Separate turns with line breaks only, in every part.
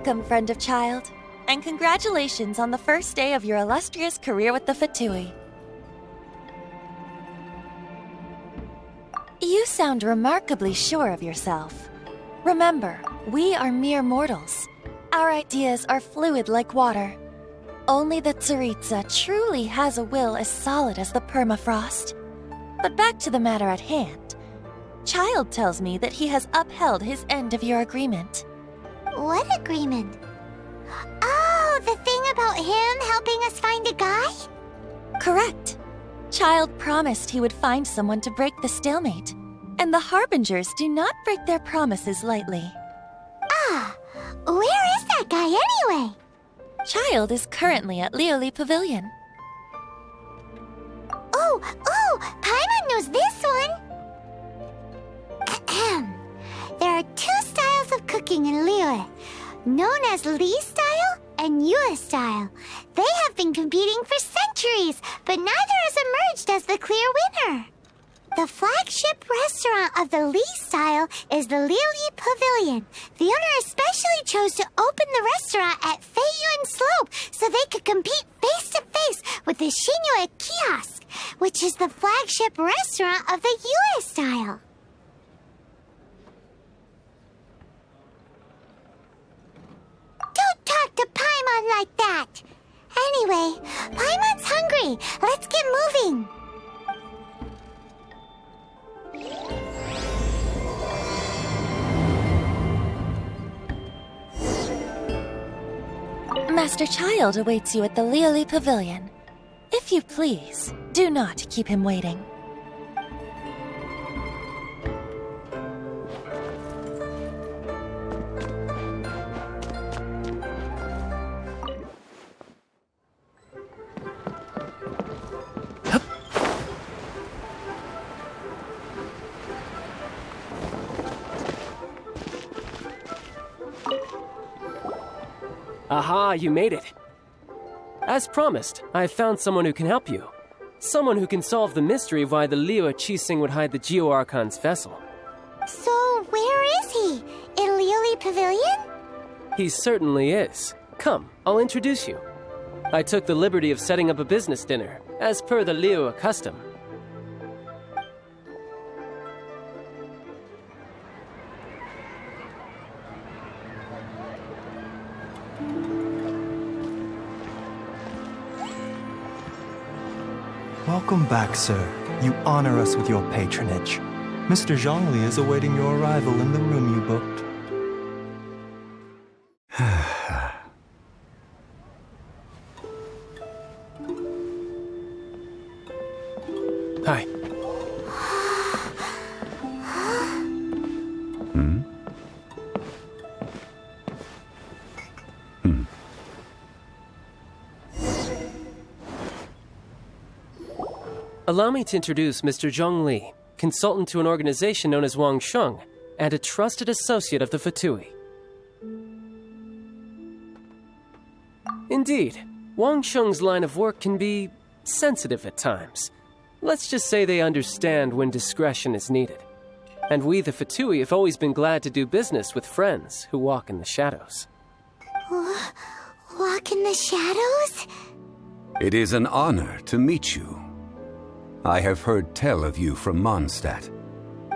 Welcome, friend of Childe, and congratulations on the first day of your illustrious career with the Fatui. You sound remarkably sure of yourself. Remember, we are mere mortals. Our ideas are fluid like water. Only the Tsaritsa truly has a will as solid as the permafrost. But back to the matter at hand. Childe tells me that he has upheld his end of your agreement.
What agreement? Oh, the thing about him helping us find a guy?
Correct. Childe promised he would find someone to break the stalemate. And the Harbingers do not break their promises lightly.
Ah, where is that guy anyway?
Childe is currently at Lioli Pavilion.
Oh, Paimon knows this one! Ahem. There are two styles of cooking in Liyue, known as Li style and Yue style. They have been competing for centuries, but neither has emerged as the clear winner. The flagship restaurant of the Li style is the Lioli Pavilion. The owner especially chose to open the restaurant at Feiyuan Slope so they could compete face-to-face with the Shinyue Kiosk, which is the flagship restaurant of the Yue style. Don't talk to Paimon like that! Anyway, Paimon's hungry. Let's get moving.
Master Childe awaits you at the Lioli Pavilion. If you please, do not keep him waiting.
Aha, you made it. As promised, I have found someone who can help you. Someone who can solve the mystery of why the Liyue Qixing would hide the Geo-Archon's vessel.
So, where is he? In Lioli Pavilion?
He certainly is. Come, I'll introduce you. I took the liberty of setting up a business dinner, as per the Liyue custom.
Welcome back, sir. You honor us with your patronage. Mr. Zhongli is awaiting your arrival in the room you booked.
Hi. Allow me to introduce Mr. Zhongli, consultant to an organization known as Wang Sheng, and a trusted associate of the Fatui. Indeed, Wang Sheng's line of work can be sensitive at times. Let's just say they understand when discretion is needed. And we, the Fatui, have always been glad to do business with friends who walk in the shadows.
Walk in the shadows?
It is an honor to meet you. I have heard tell of you from Mondstadt.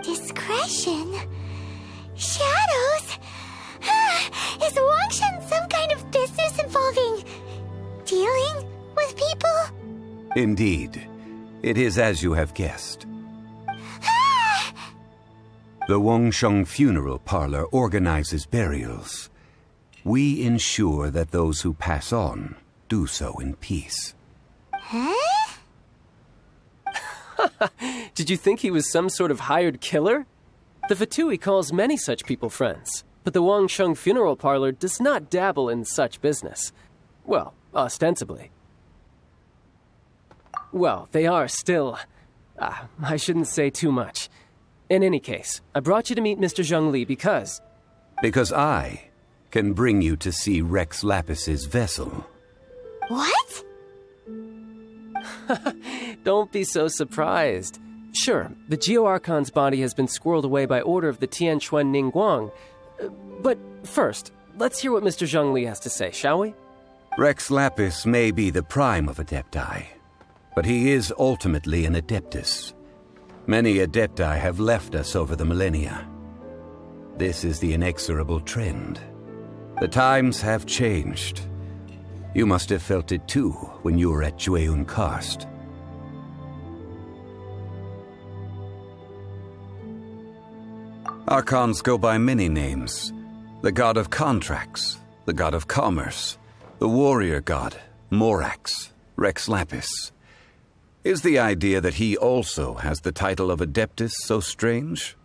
Discretion? Shadows? Is Wangshan some kind of business involving dealing with people?
Indeed. It is as you have guessed. The Wangsheng Funeral Parlor organizes burials. We ensure that those who pass on do so in peace.
Huh?
Did you think he was some sort of hired killer? The Fatui calls many such people friends, but the Wangsheng Funeral Parlor does not dabble in such business. Well, ostensibly. Well, they are still... I shouldn't say too much. In any case, I brought you to meet Mr. Zhongli because...
Because I can bring you to see Rex Lapis's vessel.
What?
Don't be so surprised. Sure, the Geo-Archon's body has been squirreled away by order of the Tianquan Ningguang. But first, let's hear what Mr. Zhongli has to say, shall we?
Rex Lapis may be the prime of Adepti, but he is ultimately an Adeptus. Many Adepti have left us over the millennia. This is the inexorable trend. The times have changed. You must have felt it too when you were at Jueyun Karst. Archons go by many names. The god of contracts, the god of commerce, the warrior god, Morax, Rex Lapis. Is the idea that he also has the title of Adeptus so strange?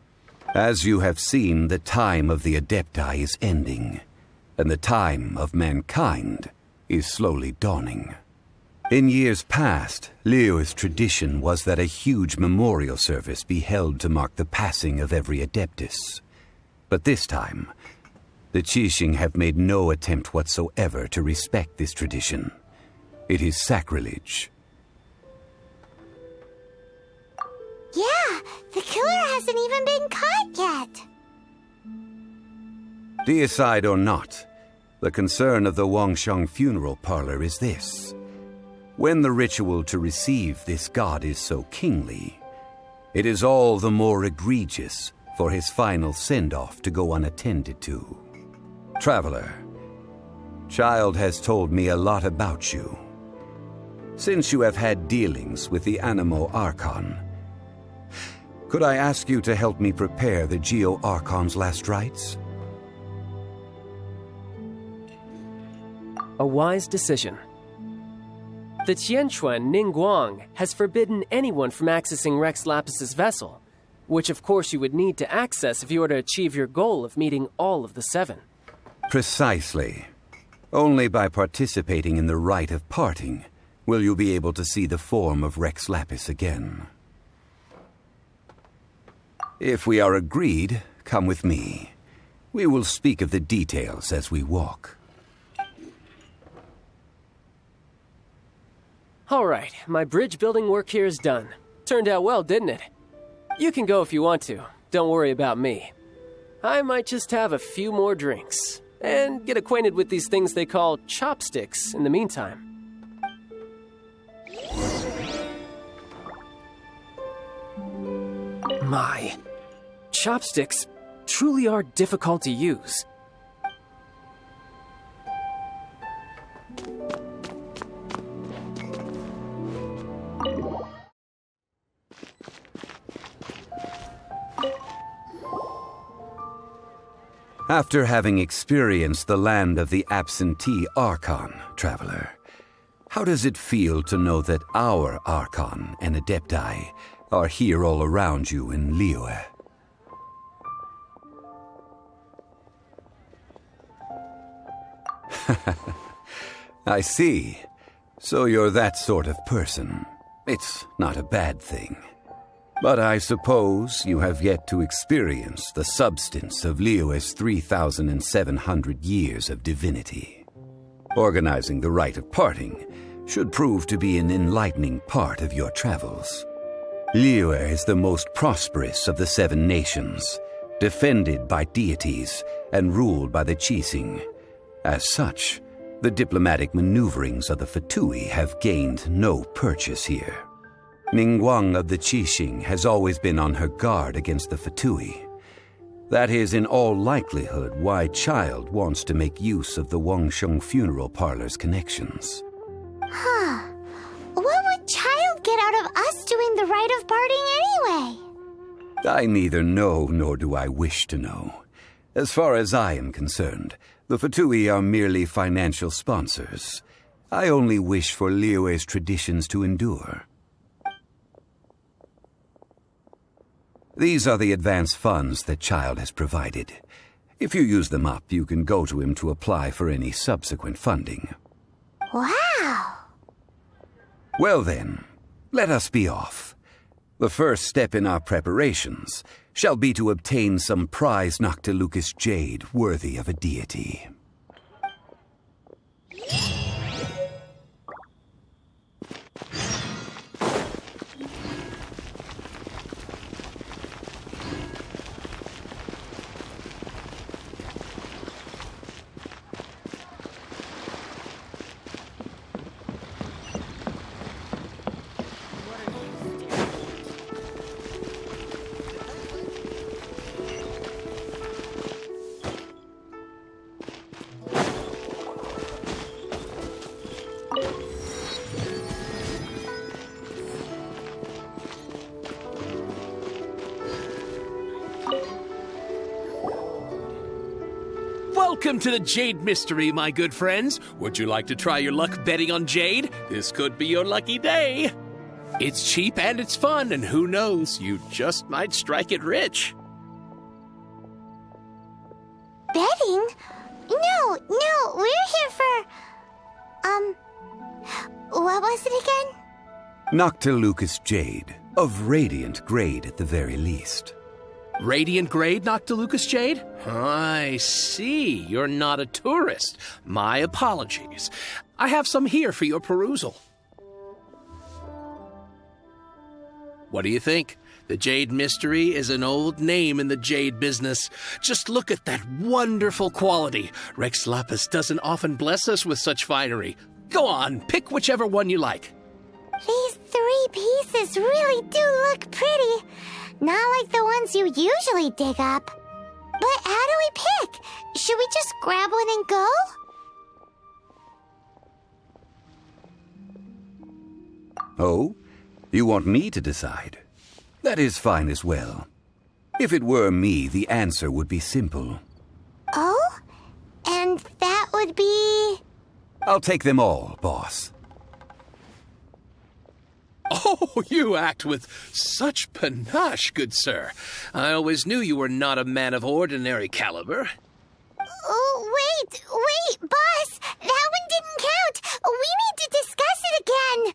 As you have seen, the time of the Adepti is ending, and the time of mankind is slowly dawning. In years past, Liyue's tradition was that a huge memorial service be held to mark the passing of every Adeptus. But this time, the Qiqi have made no attempt whatsoever to respect this tradition. It is sacrilege.
Yeah, the killer hasn't even been caught yet.
Deicide or not, the concern of the Wangsheng funeral parlor is this. When the ritual to receive this god is so kingly, it is all the more egregious for his final send-off to go unattended to. Traveler, Childe has told me a lot about you. Since you have had dealings with the Animo Archon, could I ask you to help me prepare the Geo Archon's last rites?
A wise decision. The Tianquan Ningguang has forbidden anyone from accessing Rex Lapis's vessel, which of course you would need to access if you were to achieve your goal of meeting all of the 7.
Precisely. Only by participating in the rite of parting will you be able to see the form of Rex Lapis again. If we are agreed, come with me. We will speak of the details as we walk.
All right, my bridge building work here is done. Turned out well, didn't it? You can go if you want to. Don't worry about me. I might just have a few more drinks and get acquainted with these things they call chopsticks in the meantime. My, chopsticks truly are difficult to use.
After having experienced the land of the absentee Archon, Traveler, how does it feel to know that our Archon and Adepti are here all around you in Liyue? I see. So you're that sort of person. It's not a bad thing. But I suppose you have yet to experience the substance of Liyue's 3,700 years of divinity. Organizing the rite of parting should prove to be an enlightening part of your travels. Liyue is the most prosperous of the 7 nations, defended by deities and ruled by the Qiqi. As such, the diplomatic maneuverings of the Fatui have gained no purchase here. Ningguang of the Qiqi has always been on her guard against the Fatui. That is in all likelihood why Childe wants to make use of the Wangsheng funeral parlor's connections.
Huh. What would Childe get out of us doing the rite of parting anyway?
I neither know nor do I wish to know. As far as I am concerned, the Fatui are merely financial sponsors. I only wish for Liyue's traditions to endure. These are the advance funds that Childe has provided. If you use them up, you can go to him to apply for any subsequent funding.
Wow!
Well then, let us be off. The first step in our preparations shall be to obtain some prized Noctilucous jade worthy of a deity.
Welcome to the Jade Mystery, my good friends. Would you like to try your luck betting on Jade? This could be your lucky day. It's cheap and it's fun, and who knows, you just might strike it rich.
Betting? No, we're here for... what was it again?
Noctilucous Jade, of radiant grade at the very least.
Radiant grade, Noctilucous Jade? I see. You're not a tourist. My apologies. I have some here for your perusal. What do you think? The Jade Mystery is an old name in the jade business. Just look at that wonderful quality. Rex Lapis doesn't often bless us with such finery. Go on, pick whichever one you like.
These 3 pieces really do look pretty. Not like the ones you usually dig up. But how do we pick? Should we just grab one and go?
Oh? You want me to decide? That is fine as well. If it were me, the answer would be simple.
Oh? And that would be...
I'll take them all, boss.
Oh, you act with such panache, good sir. I always knew you were not a man of ordinary caliber.
Oh, wait, boss! That one didn't count! We need to discuss it again!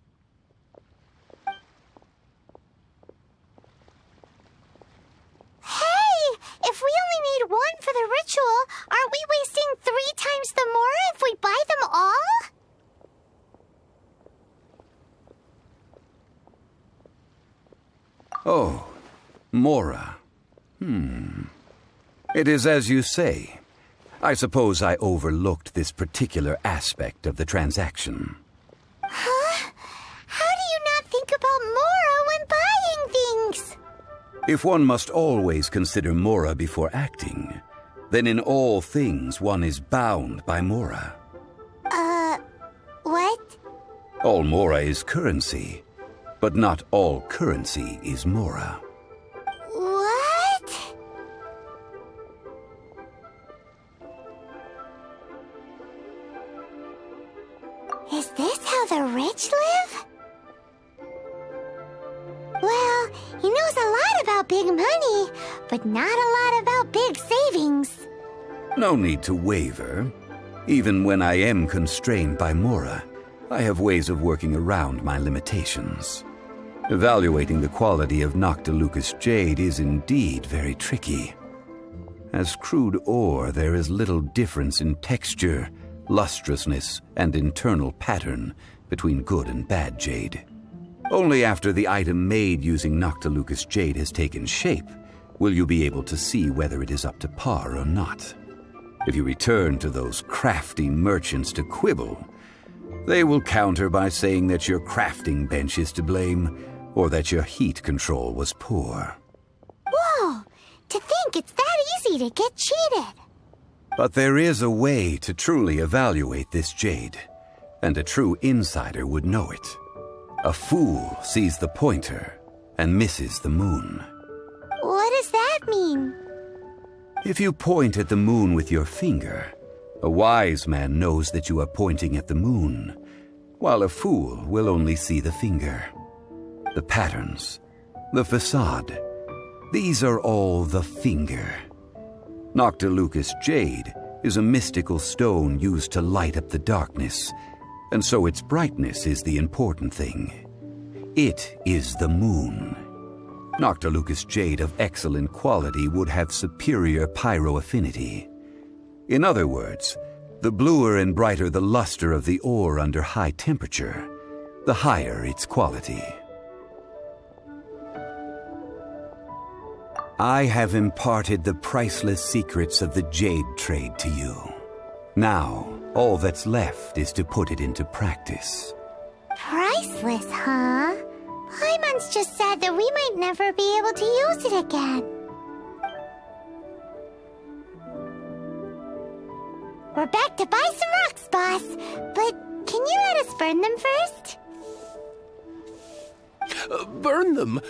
Hey! If we only need one for the ritual, aren't we wasting 3 times the Mora if we buy them all?
Oh, Mora. It is as you say. I suppose I overlooked this particular aspect of the transaction.
Huh? How do you not think about Mora when buying things?
If one must always consider Mora before acting, then in all things one is bound by Mora.
What?
All Mora is currency, but not all currency is Mora.
What? Is this how the rich live? Well, he knows a lot about big money, but not a lot about big savings.
No need to waver. Even when I am constrained by Mora, I have ways of working around my limitations. Evaluating the quality of Noctilucous Jade is indeed very tricky. As crude ore, there is little difference in texture, lustrousness, and internal pattern between good and bad jade. Only after the item made using Noctilucous Jade has taken shape will you be able to see whether it is up to par or not. If you return to those crafty merchants to quibble, they will counter by saying that your crafting bench is to blame, or that your heat control was poor.
Whoa! To think it's that easy to get cheated!
But there is a way to truly evaluate this jade, and a true insider would know it. A fool sees the pointer and misses the moon.
What does that mean?
If you point at the moon with your finger, a wise man knows that you are pointing at the moon, while a fool will only see the finger. The patterns, the facade, these are all the finger. Noctilucous Jade is a mystical stone used to light up the darkness, and so its brightness is the important thing. It is the moon. Noctilucous Jade of excellent quality would have superior pyroaffinity. In other words, the bluer and brighter the luster of the ore under high temperature, the higher its quality. I have imparted the priceless secrets of the jade trade to you. Now, all that's left is to put it into practice.
Priceless, huh? Paimon's just said that we might never be able to use it again. We're back to buy some rocks, boss. But can you let us burn them first?
Burn them?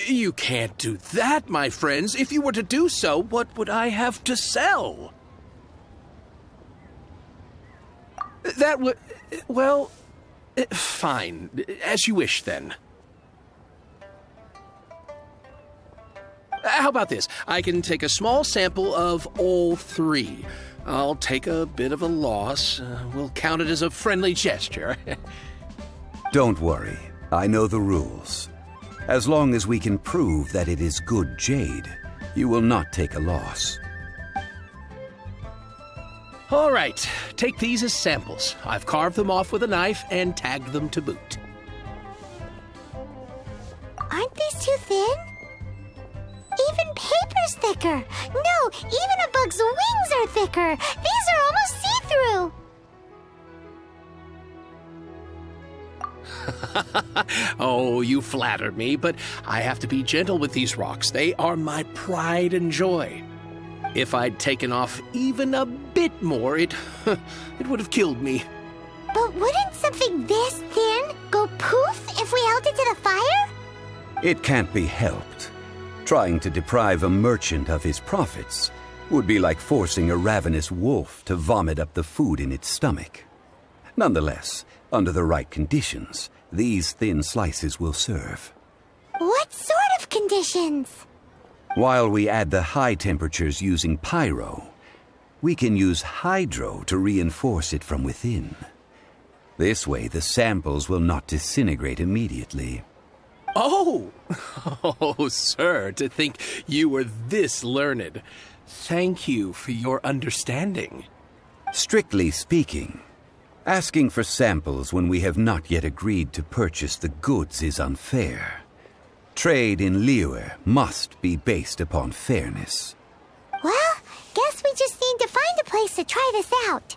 You can't do that, my friends. If you were to do so, what would I have to sell? That would... Well, fine. As you wish, then. How about this? I can take a small sample of all three. I'll take a bit of a loss. We'll count it as a friendly gesture.
Don't worry. I know the rules. As long as we can prove that it is good jade, you will not take a loss.
All right. Take these as samples. I've carved them off with a knife and tagged them to boot.
Aren't these too thin? Even paper's thicker. No, even a bug's wings are thicker. These are almost see-through.
Oh, you flatter me, but I have to be gentle with these rocks. They are my pride and joy. If I'd taken off even a bit more, it would have killed me.
But wouldn't something this thin go poof if we held it to the fire?
It can't be helped. Trying to deprive a merchant of his profits would be like forcing a ravenous wolf to vomit up the food in its stomach. Nonetheless, under the right conditions, these thin slices will serve.
What sort of conditions?
While we add the high temperatures using pyro, we can use hydro to reinforce it from within. This way, the samples will not disintegrate immediately.
Oh! Oh, sir, to think you were this learned. Thank you for your understanding.
Strictly speaking, asking for samples when we have not yet agreed to purchase the goods is unfair. Trade in Liyue must be based upon fairness.
Well, guess we just need to find a place to try this out.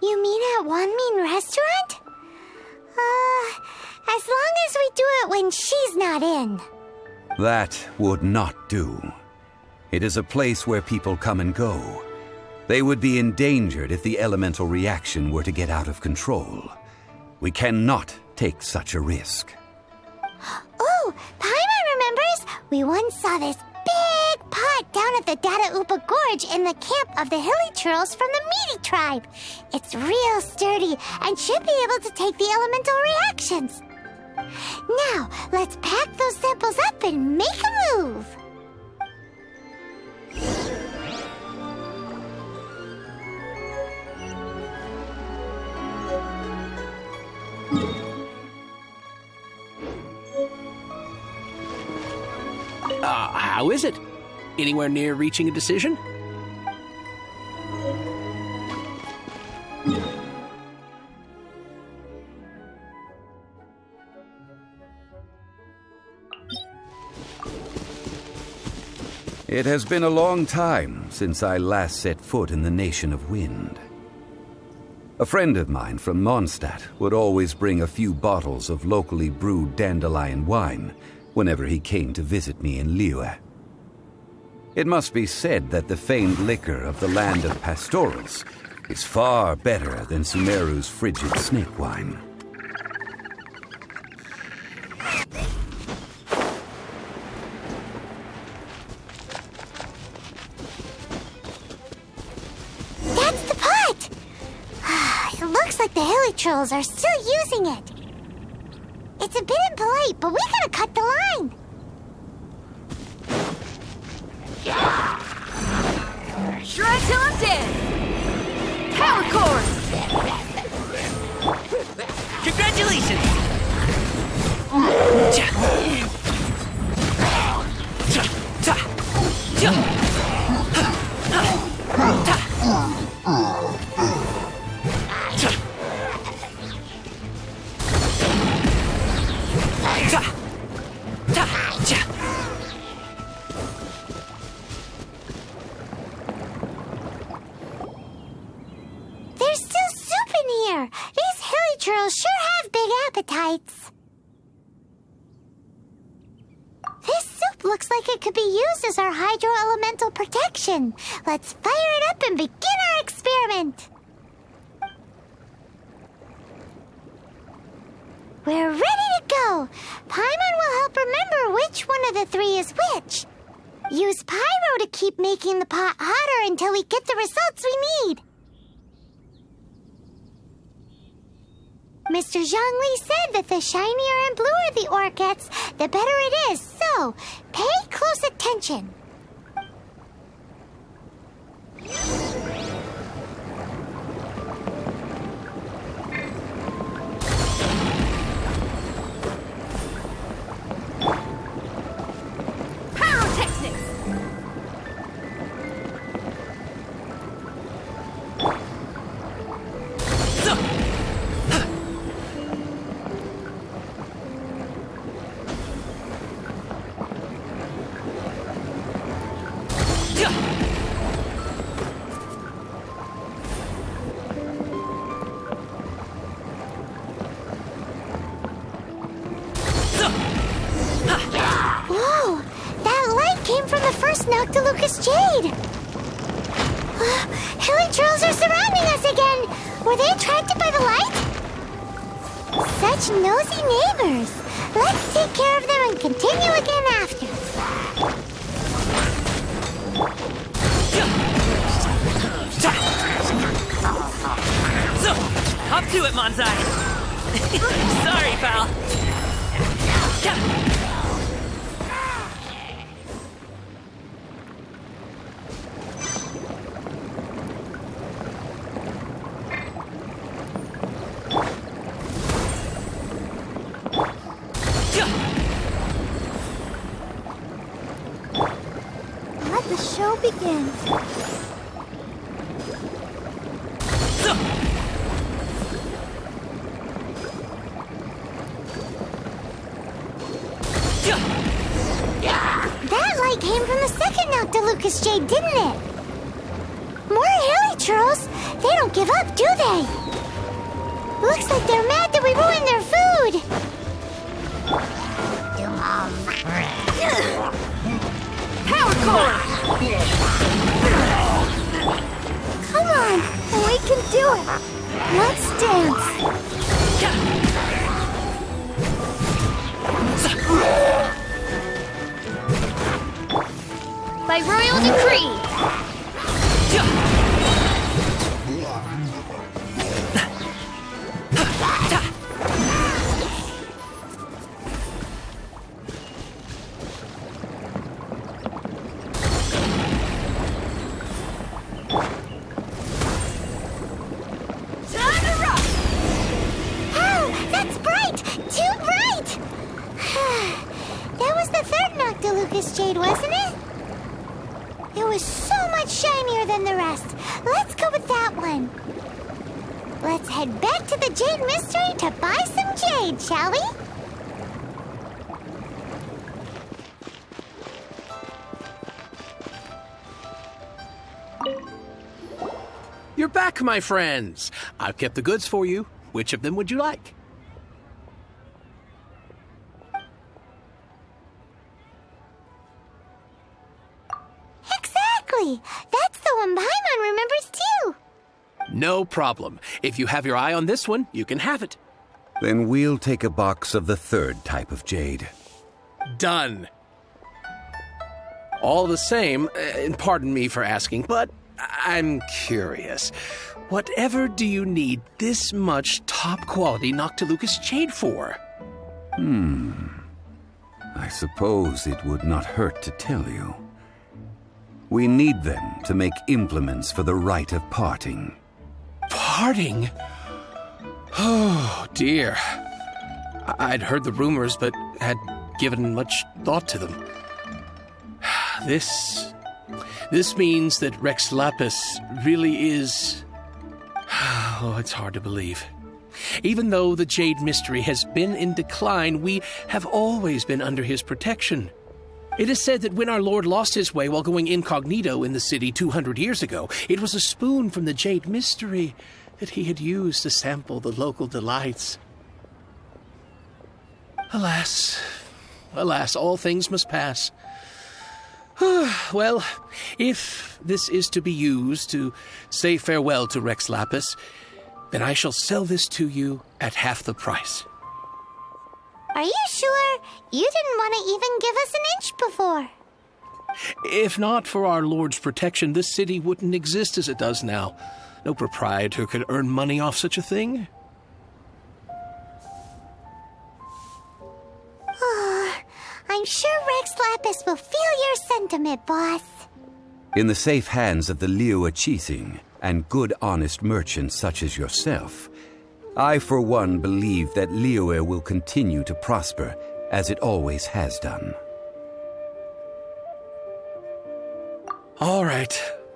You mean at Wanmin Restaurant? As long as we do it when she's not in.
That would not do. It is a place where people come and go. They would be endangered if the elemental reaction were to get out of control. We cannot take such a risk.
Oh, Paimon remembers we once saw this big pot down at the Dada Upa Gorge in the camp of the hilly churls from the Meaty tribe. It's real sturdy and should be able to take the elemental reactions. Now, let's pack those samples up and make a move.
How is it? Anywhere near reaching a decision?
It has been a long time since I last set foot in the Nation of Wind. A friend of mine from Mondstadt would always bring a few bottles of locally brewed dandelion wine whenever he came to visit me in Liyue. It must be said that the famed liquor of the land of pastorals is far better than Sumeru's frigid snake wine.
That's the pot! It looks like the hilly trolls are still using it. It's a bit impolite, but we gotta cut the line.
Shred till I'm dead! Power course! Congratulations!
There's still soup in here. These hilly trolls sure have big appetites. This soup looks like it could be used as our hydro-elemental protection. Let's fire it up and begin our experiment. We're ready to go. Paimon will help remember which one of the three is which. Use pyro to keep making the pot hotter until we get the results we need. Mr. Zhongli said that the shinier and bluer the ore gets, the better it is. So, pay close attention.
Pyrotechnics!
Whoa! That light came from the first Noctilucous Jade! Hilly trolls are surrounding us again! Were they attracted by the light? Such nosy neighbors! Let's take care of them and continue again after.
Hop to it, Manzai! Sorry, pal!
Let the show begin. That light came from the second Noctilucous Jade, didn't it? More hilly trolls. They don't give up, do they? Looks like they're mad that we ruined their food.
Power core!
Come on, we can do it. Let's dance.
By royal decree!
Oh, that's bright! Too bright! That was the third Noctilucous Jade, wasn't it? It was so much shinier than the rest. Let's go with that one. Let's head back to the Jade Mystery to buy some jade, shall we?
You're back, my friends. I've kept the goods for you. Which of them would you like?
Exactly. That's the one Paimon remembers too.
No problem. If you have your eye on this one, you can have it.
Then we'll take a box of the third type of jade.
Done. All the same, and pardon me for asking, but I'm curious. Whatever do you need this much top-quality Noctilucous Jade for?
I suppose it would not hurt to tell you. We need them to make implements for the rite of parting.
Parting? Oh, dear. I'd heard the rumors, but had given much thought to them. This means that Rex Lapis really is... Oh, it's hard to believe. Even though the Jade Mystery has been in decline, we have always been under his protection. It is said that when our Lord lost his way while going incognito in the city 200 years ago, it was a spoon from the Jade Mystery that he had used to sample the local delights. Alas, all things must pass. Well, if this is to be used to say farewell to Rex Lapis, then I shall sell this to you at half the price.
Are you sure? You didn't want to even give us an inch before.
If not for our Lord's protection, this city wouldn't exist as it does now. No proprietor could earn money off such a thing.
I'm sure Rex Lapis will feel your sentiment, boss.
In the safe hands of the Liyue Qixing and good, honest merchants such as yourself, I, for one, believe that Liyue will continue to prosper as it always has done.
All right.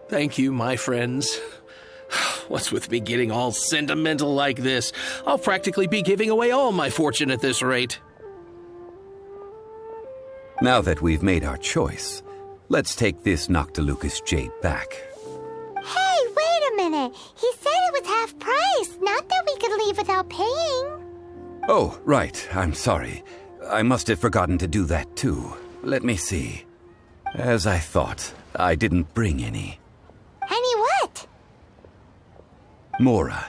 Thank you, my friends. What's with me getting all sentimental like this? I'll practically be giving away all my fortune at this rate.
Now that we've made our choice, let's take this Noctilucous Jade back.
Hey, wait a minute. He said it was half price, not that we could leave without paying.
Oh, right. I'm sorry. I must have forgotten to do that too. Let me see. As I thought, I didn't bring any.
Any what?
Mora.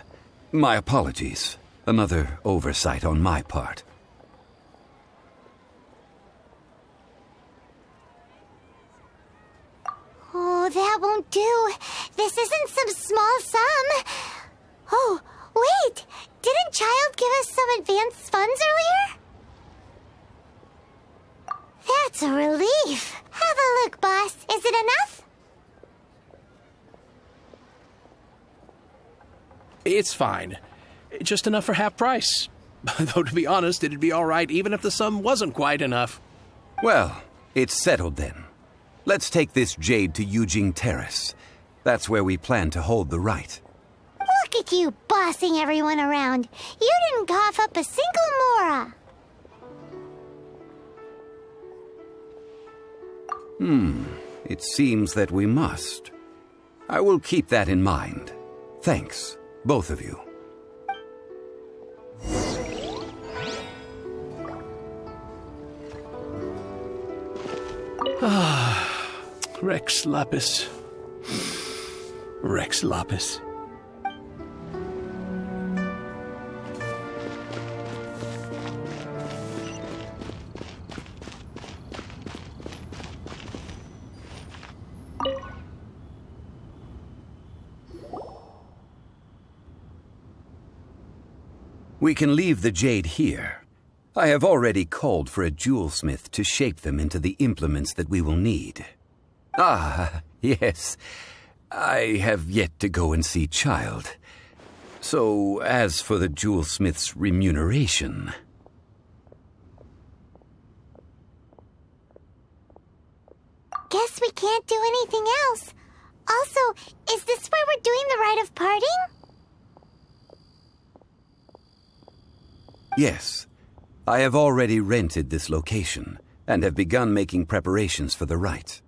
My apologies. Another oversight on my part.
Oh, that won't do. This isn't some small sum. Oh, wait! Didn't Childe give us some advanced funds earlier? That's a relief. Have a look, boss. Is it enough?
It's fine. Just enough for half price. Though, to be honest, it'd be all right even if the sum wasn't quite enough.
Well, it's settled then. Let's take this jade to Yujing Terrace. That's where we plan to hold the rite.
Look at you bossing everyone around. You didn't cough up a single mora.
It seems that we must. I will keep that in mind. Thanks, both of you.
Rex Lapis. Rex Lapis.
We can leave the jade here. I have already called for a jewelsmith to shape them into the implements that we will need. Ah, yes. I have yet to go and see Childe. So, as for the jewelsmith's remuneration...
Guess we can't do anything else. Also, is this where we're doing the rite of parting?
Yes. I have already rented this location and have begun making preparations for the rite.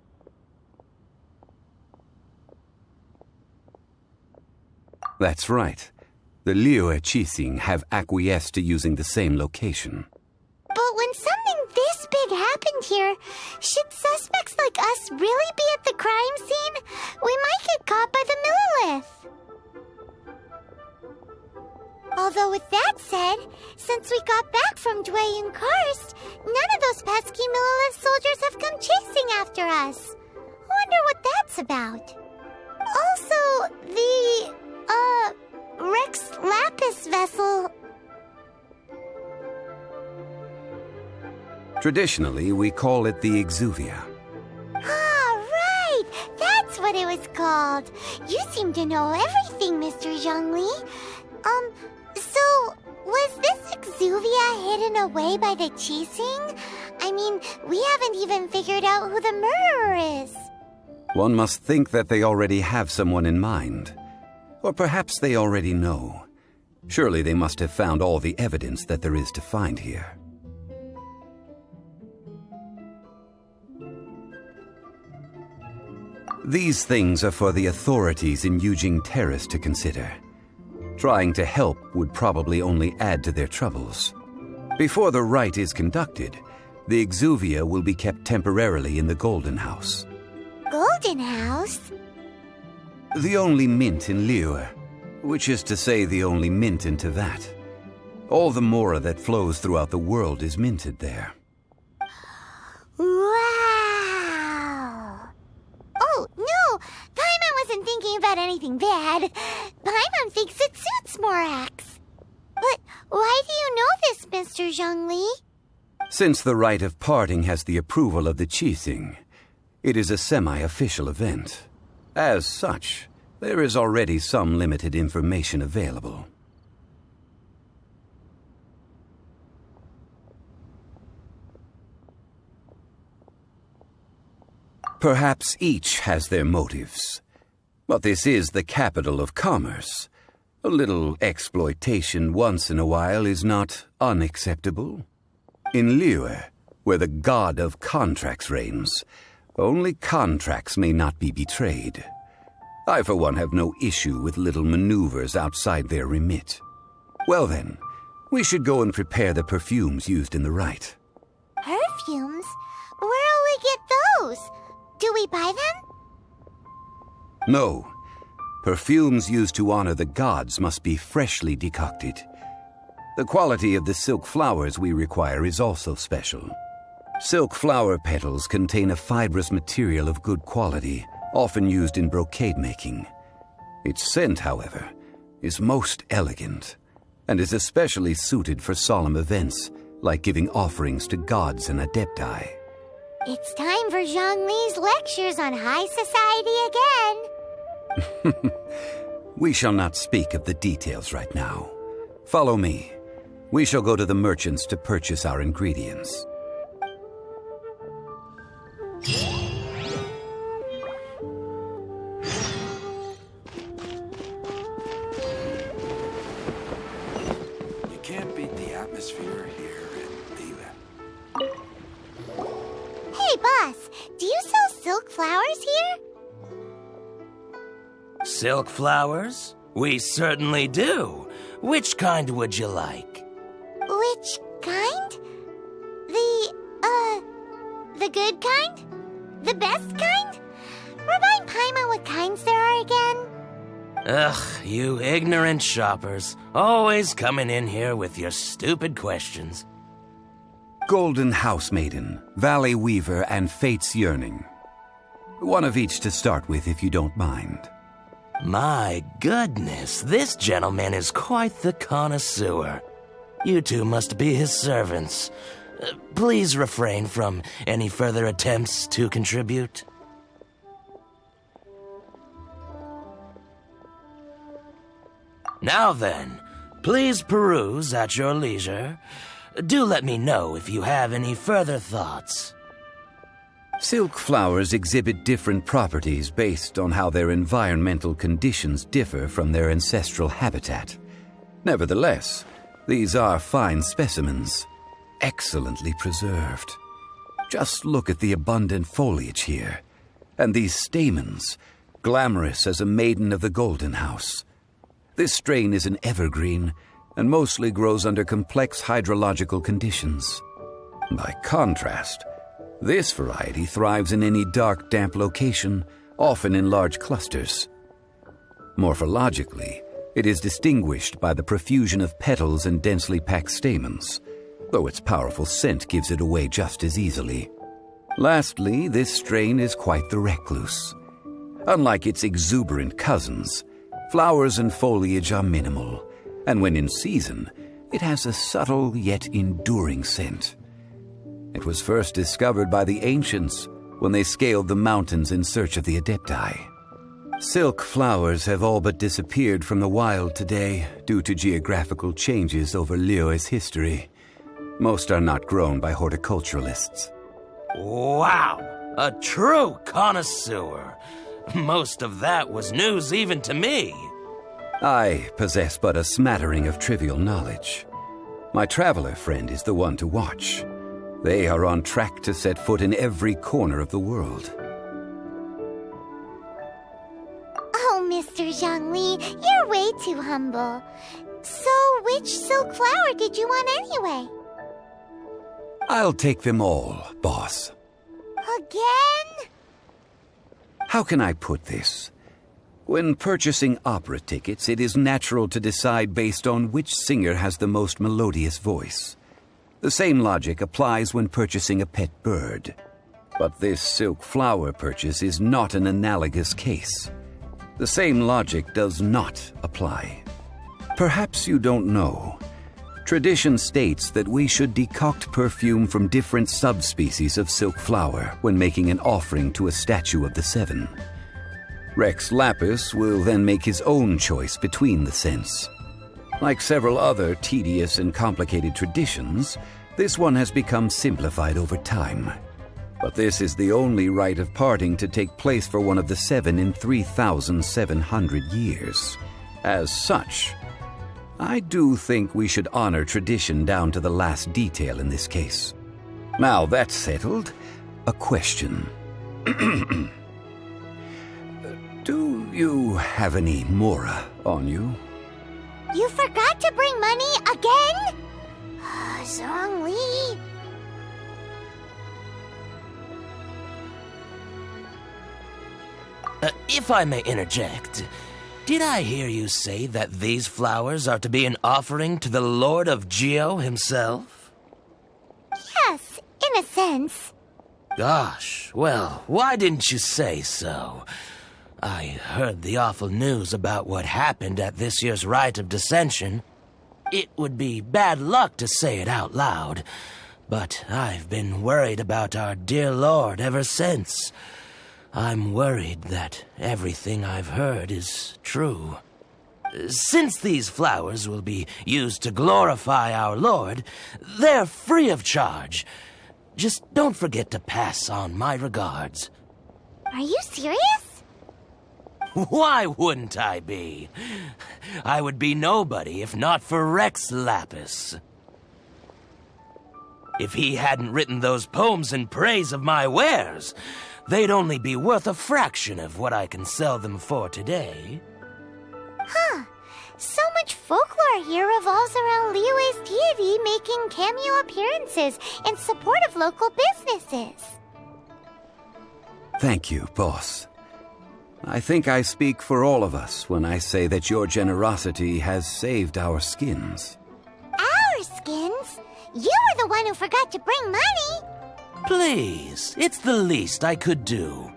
That's right. The Liyue Qixing have acquiesced to using the same location.
But when something this big happened here, should suspects like us really be at the crime scene? We might get caught by the Millilith. Although with that said, since we got back from Dway and Karst, none of those pesky Millilith soldiers have come chasing after us. Wonder what that's about. Also, the, Rex Lapis vessel...
Traditionally, we call it the Exuvia.
Ah, right! That's what it was called. You seem to know everything, Mr. Zhongli. So, was this Exuvia hidden away by the Qixing? I mean, we haven't even figured out who the murderer is.
One must think that they already have someone in mind. Or perhaps they already know. Surely they must have found all the evidence that there is to find here. These things are for the authorities in Yujing Terrace to consider. Trying to help would probably only add to their troubles. Before the rite is conducted, the Exuvia will be kept temporarily in the Golden House.
Golden House?
The only mint in Liyue, which is to say the only mint in Teyvat. All the mora that flows throughout the world is minted there.
Wow! me about anything bad. Paimon thinks it suits Morax. But why do you know this, Mr. Zhongli?
Since the rite of parting has the approval of the Qiqi, it is a semi-official event. As such, there is already some limited information available. Perhaps each has their motives. But this is the capital of commerce. A little exploitation once in a while is not unacceptable. In Liyue, where the god of contracts reigns, only contracts may not be betrayed. I, for one, have no issue with little maneuvers outside their remit. Well then, we should go and prepare the perfumes used in the rite.
Perfumes? Where'll we get those? Do we buy them?
No. Perfumes used to honor the gods must be freshly decocted. The quality of the silk flowers we require is also special. Silk flower petals contain a fibrous material of good quality, often used in brocade making. Its scent, however, is most elegant, and is especially suited for solemn events, like giving offerings to gods and adepti.
It's time for Zhongli's lectures on high society again.
We shall not speak of the details right now. Follow me. We shall go to the merchants to purchase our ingredients.
You can't beat the atmosphere here at Liyue.
Hey, boss, do you sell silk flowers here?
Silk flowers? We certainly do. Which kind would you like?
Which kind? The good kind? The best kind? Remind Paimon what kinds there are again.
Ugh, you ignorant shoppers. Always coming in here with your stupid questions.
Golden House Maiden, Valley Weaver, and Fate's Yearning. One of each to start with, if you don't mind.
My goodness, this gentleman is quite the connoisseur. You two must be his servants. Please refrain from any further attempts to contribute. Now then, please peruse at your leisure. Do let me know if you have any further thoughts.
Silk flowers exhibit different properties based on how their environmental conditions differ from their ancestral habitat. Nevertheless, these are fine specimens, excellently preserved. Just look at the abundant foliage here, and these stamens, glamorous as a maiden of the Golden House. This strain is an evergreen, and mostly grows under complex hydrological conditions. By contrast, this variety thrives in any dark, damp location, often in large clusters. Morphologically, it is distinguished by the profusion of petals and densely packed stamens, though its powerful scent gives it away just as easily. Lastly, this strain is quite the recluse. Unlike its exuberant cousins, flowers and foliage are minimal, and when in season, it has a subtle yet enduring scent. It was first discovered by the ancients when they scaled the mountains in search of the adepti. Silk flowers have all but disappeared from the wild today due to geographical changes over Liyue's history. Most are not grown by horticulturalists.
Wow! A true connoisseur! Most of that was news even to me.
I possess but a smattering of trivial knowledge. My traveler friend is the one to watch. They are on track to set foot in every corner of the world.
Oh, Mr. Zhongli, you're way too humble. So, which silk flower did you want anyway?
I'll take them all, boss.
Again?
How can I put this? When purchasing opera tickets, it is natural to decide based on which singer has the most melodious voice. The same logic applies when purchasing a pet bird. But this silk flower purchase is not an analogous case. The same logic does not apply. Perhaps you don't know. Tradition states that we should decoct perfume from different subspecies of silk flower when making an offering to a statue of the seven. Rex Lapis will then make his own choice between the scents. Like several other tedious and complicated traditions, this one has become simplified over time. But this is the only rite of parting to take place for one of the seven in 3,700 years. As such, I do think we should honor tradition down to the last detail in this case. Now that's settled, a question. Do you have any Mora on you?
You forgot to bring money again? Zhongli.
If I may interject, did I hear you say that these flowers are to be an offering to the Lord of Geo himself?
Yes, in a sense.
Gosh, well, why didn't you say so? I heard the awful news about what happened at this year's Rite of Dissension. It would be bad luck to say it out loud, but I've been worried about our dear Lord ever since. I'm worried that everything I've heard is true. Since these flowers will be used to glorify our Lord, they're free of charge. Just don't forget to pass on my regards.
Are you serious?
Why wouldn't I be? I would be nobody if not for Rex Lapis. If he hadn't written those poems in praise of my wares, they'd only be worth a fraction of what I can sell them for today.
Huh. So much folklore here revolves around Liyue's deity making cameo appearances in support of local businesses.
Thank you, boss. I think I speak for all of us when I say that your generosity has saved our skins.
Our skins? You were the one who forgot to bring money.
Please, it's the least I could do.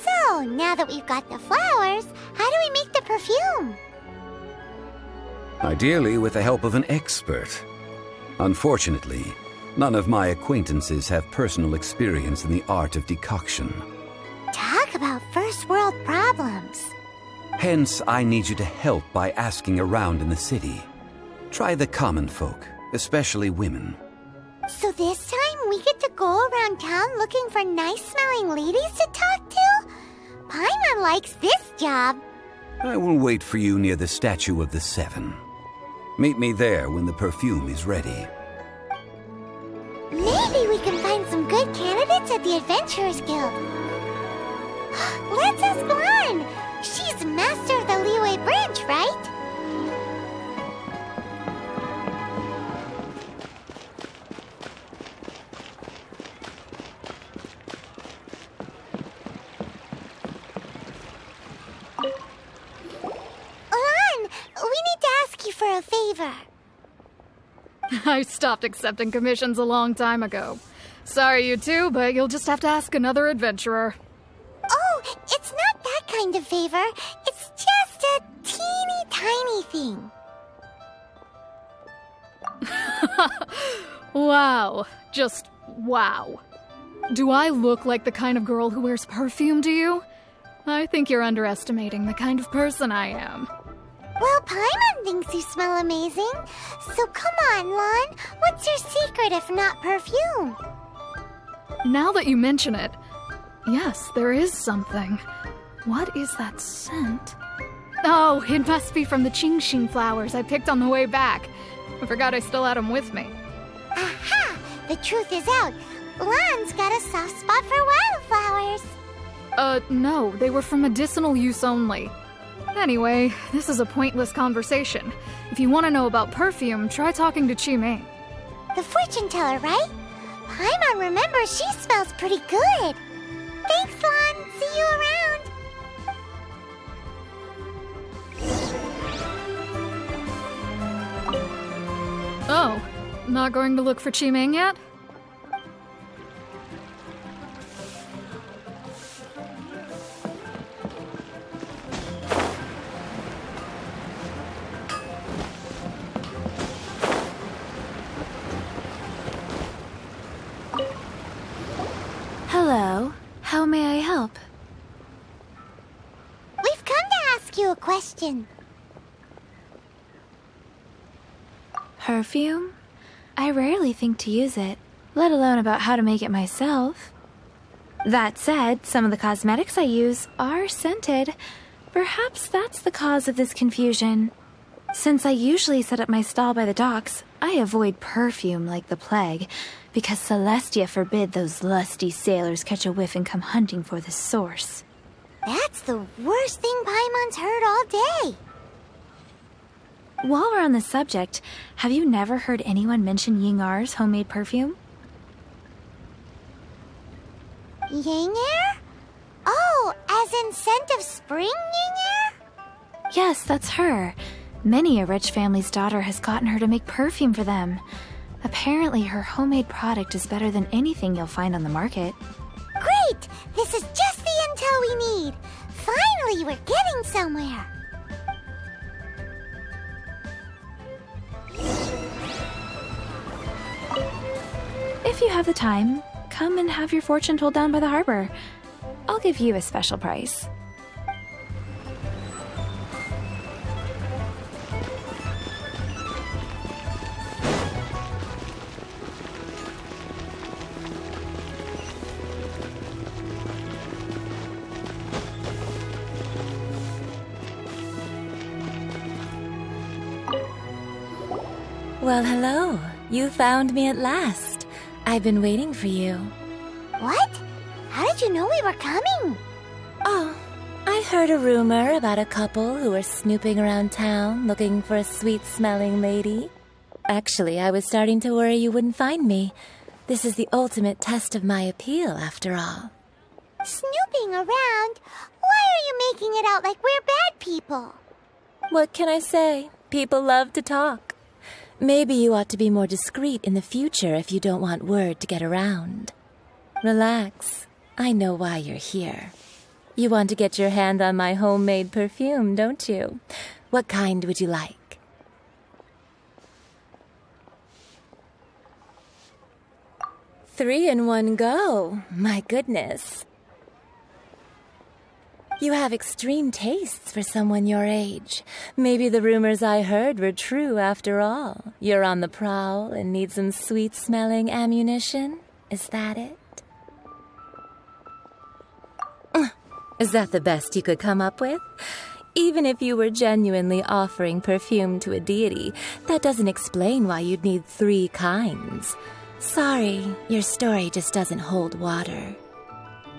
So, now that we've got the flowers, how do we make the perfume?
Ideally with the help of an expert. Unfortunately, none of my acquaintances have personal experience in the art of decoction.
Talk about first world problems.
Hence, I need you to help by asking around in the city. Try the common folk, especially women.
So this time we get to go around town looking for nice-smelling ladies to talk to? Paimon likes this job.
I will wait for you near the statue of the Seven. Meet me there when the perfume is ready.
Maybe we can find some good candidates at the Adventurers Guild. Let's ask Lan. She's master of the Liyue branch, right? Lan, we need to ask you for a favor.
I stopped accepting commissions a long time ago. Sorry, you two, but you'll just have to ask another adventurer.
Oh, it's not that kind of favor. It's just a teeny tiny thing.
Wow. Just wow. Do I look like the kind of girl who wears perfume to you? I think you're underestimating the kind of person I am.
Well, Paimon thinks you smell amazing. So come on, Lan. What's your secret if not perfume?
Now that you mention it, yes, there is something. What is that scent? Oh, it must be from the Qingxing flowers I picked on the way back. I forgot I still had them with me.
Aha! The truth is out. Lan's got a soft spot for wildflowers.
No, they were for medicinal use only. Anyway, this is a pointless conversation. If you want to know about perfume, try talking to Qimei.
The fortune teller, right? Paimon remembers she smells pretty good. Thanks, Lan. See you around.
Oh, not going to look for Qimei yet?
Hello. How may I help?
We've come to ask you a question.
Perfume? I rarely think to use it, let alone about how to make it myself. That said, some of the cosmetics I use are scented. Perhaps that's the cause of this confusion. Since I usually set up my stall by the docks, I avoid perfume like the plague, because Celestia forbid those lusty sailors catch a whiff and come hunting for the source.
That's the worst thing Paimon's heard all day.
While we're on the subject, have you never heard anyone mention Yingar's homemade perfume?
Yingar? Oh, as in scent of spring, Yingar?
Yes, that's her. Many a rich family's daughter has gotten her to make perfume for them. Apparently, her homemade product is better than anything you'll find on the market.
Great! This is just the intel we need. Finally, we're getting somewhere.
If you have the time, come and have your fortune told down by the harbor. I'll give you a special price. Well, hello. You found me at last. I've been waiting for you.
What? How did you know we were coming?
Oh, I heard a rumor about a couple who were snooping around town looking for a sweet-smelling lady. Actually, I was starting to worry you wouldn't find me. This is the ultimate test of my appeal, after all.
Snooping around? Why are you making it out like we're bad people?
What can I say? People love to talk. Maybe you ought to be more discreet in the future if you don't want word to get around. Relax. I know why you're here. You want to get your hand on my homemade perfume, don't you? What kind would you like? Three in one go. My goodness. You have extreme tastes for someone your age. Maybe the rumors I heard were true after all. You're on the prowl and need some sweet-smelling ammunition? Is that it? Is that the best you could come up with? Even if you were genuinely offering perfume to a deity, that doesn't explain why you'd need 3 kinds. Sorry, your story just doesn't hold water.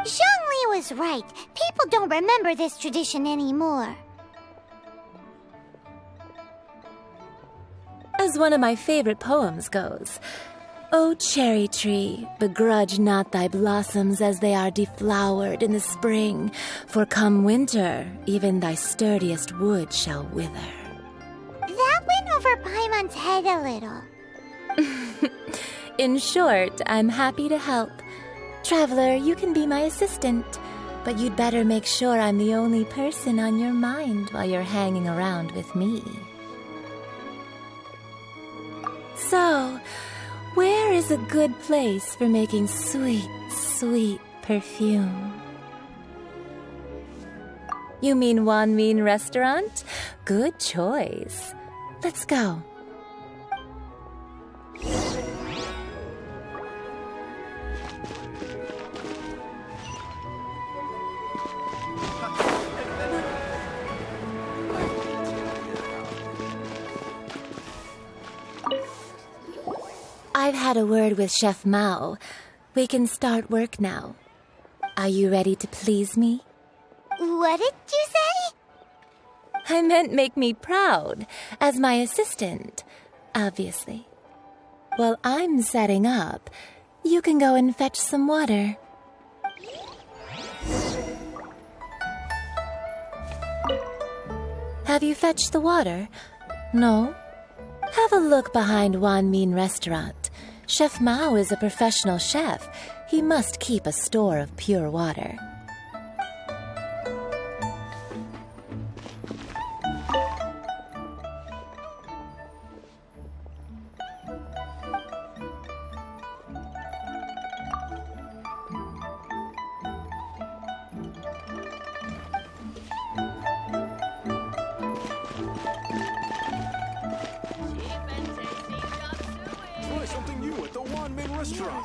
Zhongli was right. People don't remember this tradition anymore.
As one of my favorite poems goes, O cherry tree, begrudge not thy blossoms as they are deflowered in the spring, for come winter, even thy sturdiest wood shall wither.
That went over Paimon's head a little.
In short, I'm happy to help. Traveler, you can be my assistant, but you'd better make sure I'm the only person on your mind while you're hanging around with me. So, where is a good place for making sweet, sweet perfume? You mean Wanmin Restaurant? Good choice. Let's go. I've had a word with Chef Mao. We can start work now. Are you ready to please me?
What did you say?
I meant make me proud, as my assistant, obviously. While I'm setting up, you can go and fetch some water. Have you fetched the water? No? Have a look behind Wanmin Restaurant. Chef Mao is a professional chef. He must keep a store of pure water.
on main restaurant.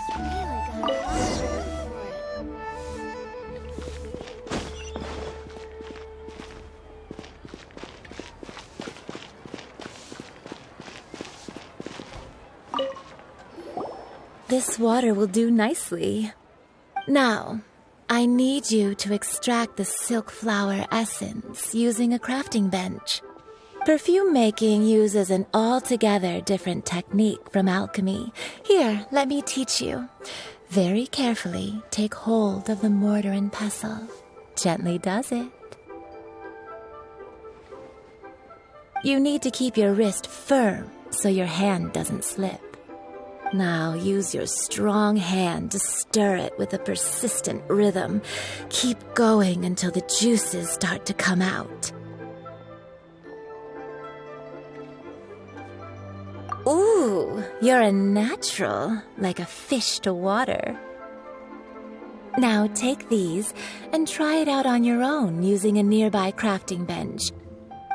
This water will do nicely. Now, I need you to extract the silk flower essence using a crafting bench. Perfume making uses an altogether different technique from alchemy. Here, let me teach you. Very carefully, take hold of the mortar and pestle. Gently does it. You need to keep your wrist firm so your hand doesn't slip. Now use your strong hand to stir it with a persistent rhythm. Keep going until the juices start to come out. Ooh, you're a natural, like a fish to water. Now take these and try it out on your own using a nearby crafting bench.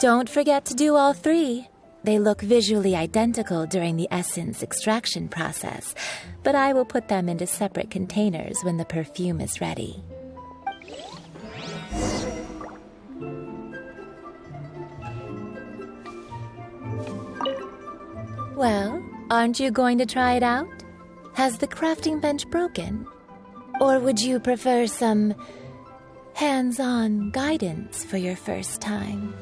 Don't forget to do all three. They look visually identical during the essence extraction process, but I will put them into separate containers when the perfume is ready. Well, aren't you going to try it out? Has the crafting bench broken? Or would you prefer some hands-on guidance for your first time?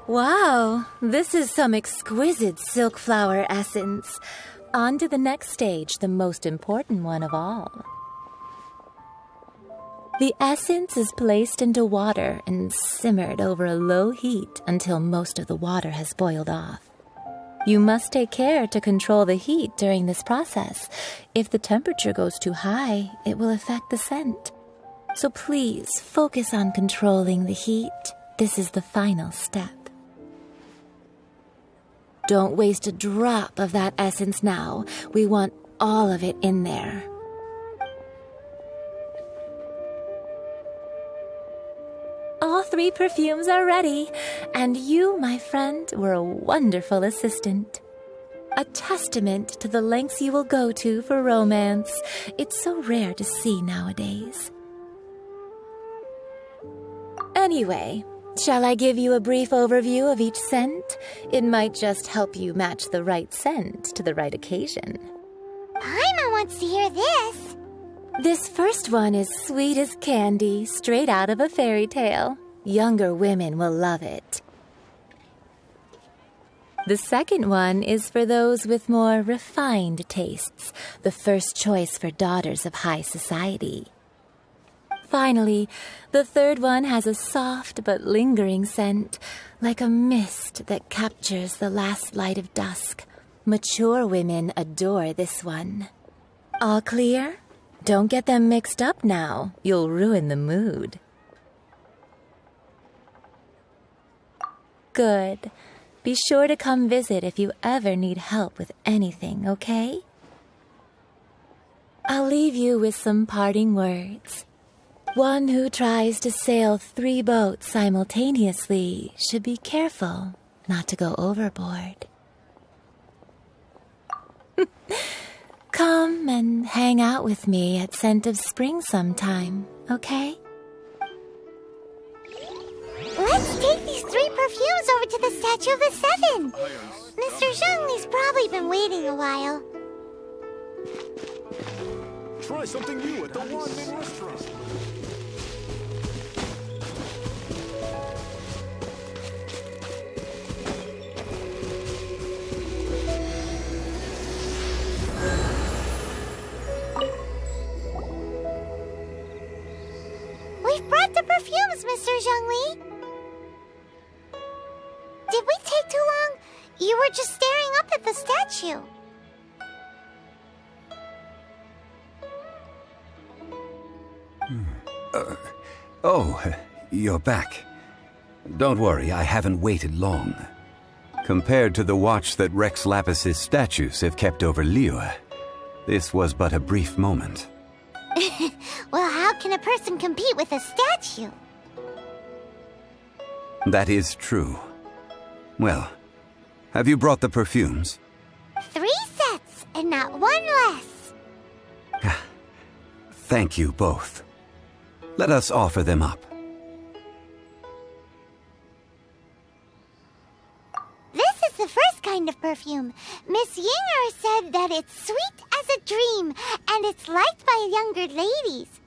Wow, this is some exquisite silk flower essence. On to the next stage, the most important one of all. The essence is placed into water and simmered over a low heat until most of the water has boiled off. You must take care to control the heat during this process. If the temperature goes too high, it will affect the scent. So please focus on controlling the heat. This is the final step. Don't waste a drop of that essence now. We want all of it in there. All three perfumes are ready, and you, my friend, were a wonderful assistant. A testament to the lengths you will go to for romance. It's so rare to see nowadays. Anyway, shall I give you a brief overview of each scent? It might just help you match the right scent to the right occasion.
Paimon wants to hear this.
This first one is sweet as candy, straight out of a fairy tale. Younger women will love it. The second one is for those with more refined tastes, the first choice for daughters of high society. Finally, the third one has a soft but lingering scent, like a mist that captures the last light of dusk. Mature women adore this one. All clear? Don't get them mixed up now. You'll ruin the mood. Good. Be sure to come visit if you ever need help with anything, okay? I'll leave you with some parting words. One who tries to sail 3 boats simultaneously should be careful not to go overboard. Come and hang out with me at Scent of Spring sometime, okay?
Let's take these 3 perfumes over over to the Statue of the Seven. Mr. Zhongli's probably been waiting a while.
Try something new at the Wanmin restaurant.
We've brought the perfumes, Mr. Zhongli. Did we take too long? You were just staring up at the statue.
Oh, you're back. Don't worry, I haven't waited long. Compared to the watch that Rex Lapis's statues have kept over Liyue, this was but a brief moment.
Well, how can a person compete with a statue?
That is true. Well, have you brought the perfumes?
3 sets, and not one less.
Thank you both. Let us offer them up.
This is the first kind of perfume. Miss Yinger said that it's sweet as a dream, and it's liked by younger ladies.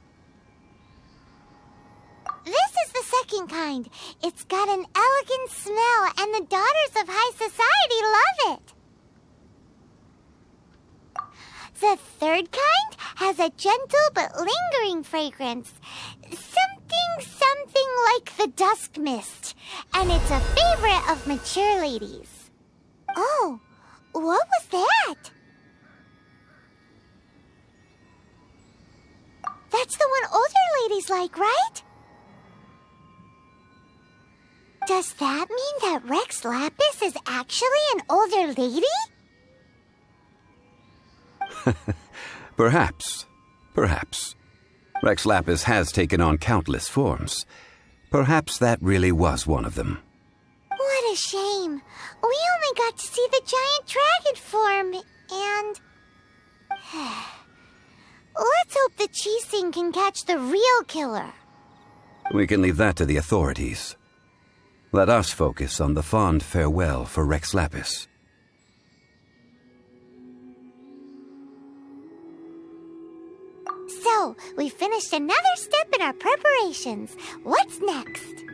This is the second kind. It's got an elegant smell, and the daughters of high society love it. The third kind has a gentle but lingering fragrance. Something like the dusk mist. And it's a favorite of mature ladies. Oh, what was that? That's the one older ladies like, right? Does that mean that Rex Lapis is actually an older lady?
Perhaps. Rex Lapis has taken on countless forms. Perhaps that really was one of them.
What a shame. We only got to see the giant dragon form, and... Let's hope that Qiqi can catch the real killer.
We can leave that to the authorities. Let us focus on the fond farewell for Rex Lapis.
So, we finished another step in our preparations. What's next?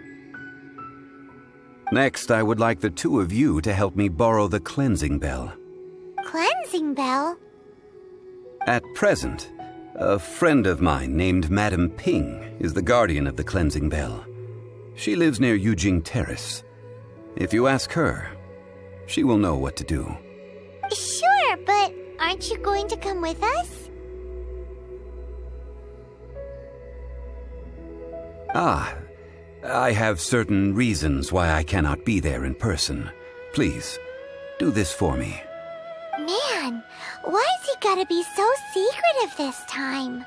Next, I would like the two of you to help me borrow the cleansing bell.
Cleansing bell?
At present, a friend of mine named Madame Ping is the guardian of the cleansing bell. She lives near Yujing Terrace. If you ask her, she will know what to do.
Sure, but aren't you going to come with us?
I have certain reasons why I cannot be there in person. Please, do this for me.
Man, why's he gotta be so secretive this time?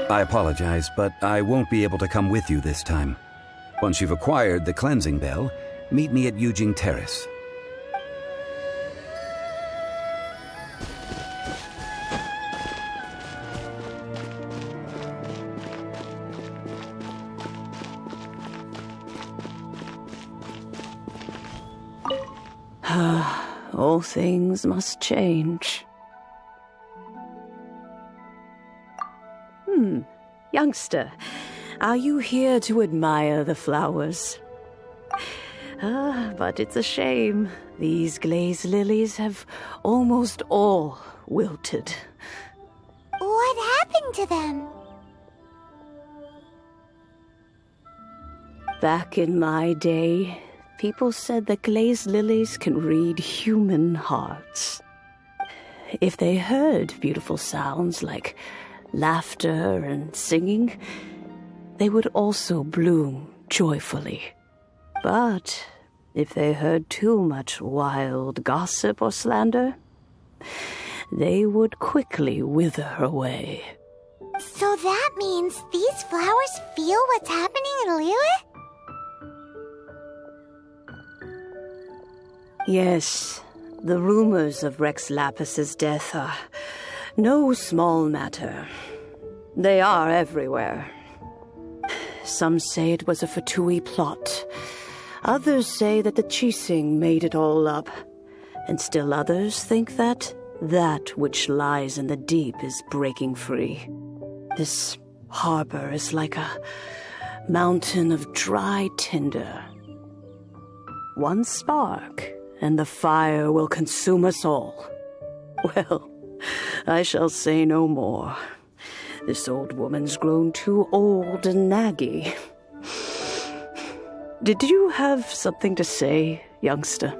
I apologize, but I won't be able to come with you this time. Once you've acquired the cleansing bell, meet me at Yujing Terrace.
All things must change. Youngster, are you here to admire the flowers? But it's a shame. These glazed lilies have almost all wilted.
What happened to them?
Back in my day, people said that glazed lilies can read human hearts. If they heard beautiful sounds like laughter and singing, they would also bloom joyfully. But if they heard too much wild gossip or slander, they would quickly wither away.
So that means these flowers feel what's happening in Liyue?
Yes, the rumors of Rex Lapis's death are no small matter. They are everywhere. Some say it was a Fatui plot. Others say that the Qixing made it all up. And still others think that which lies in the deep is breaking free. This harbor is like a mountain of dry tinder. One spark, and the fire will consume us all. Well, I shall say no more. This old woman's grown too old and naggy. Did you have something to say, youngster?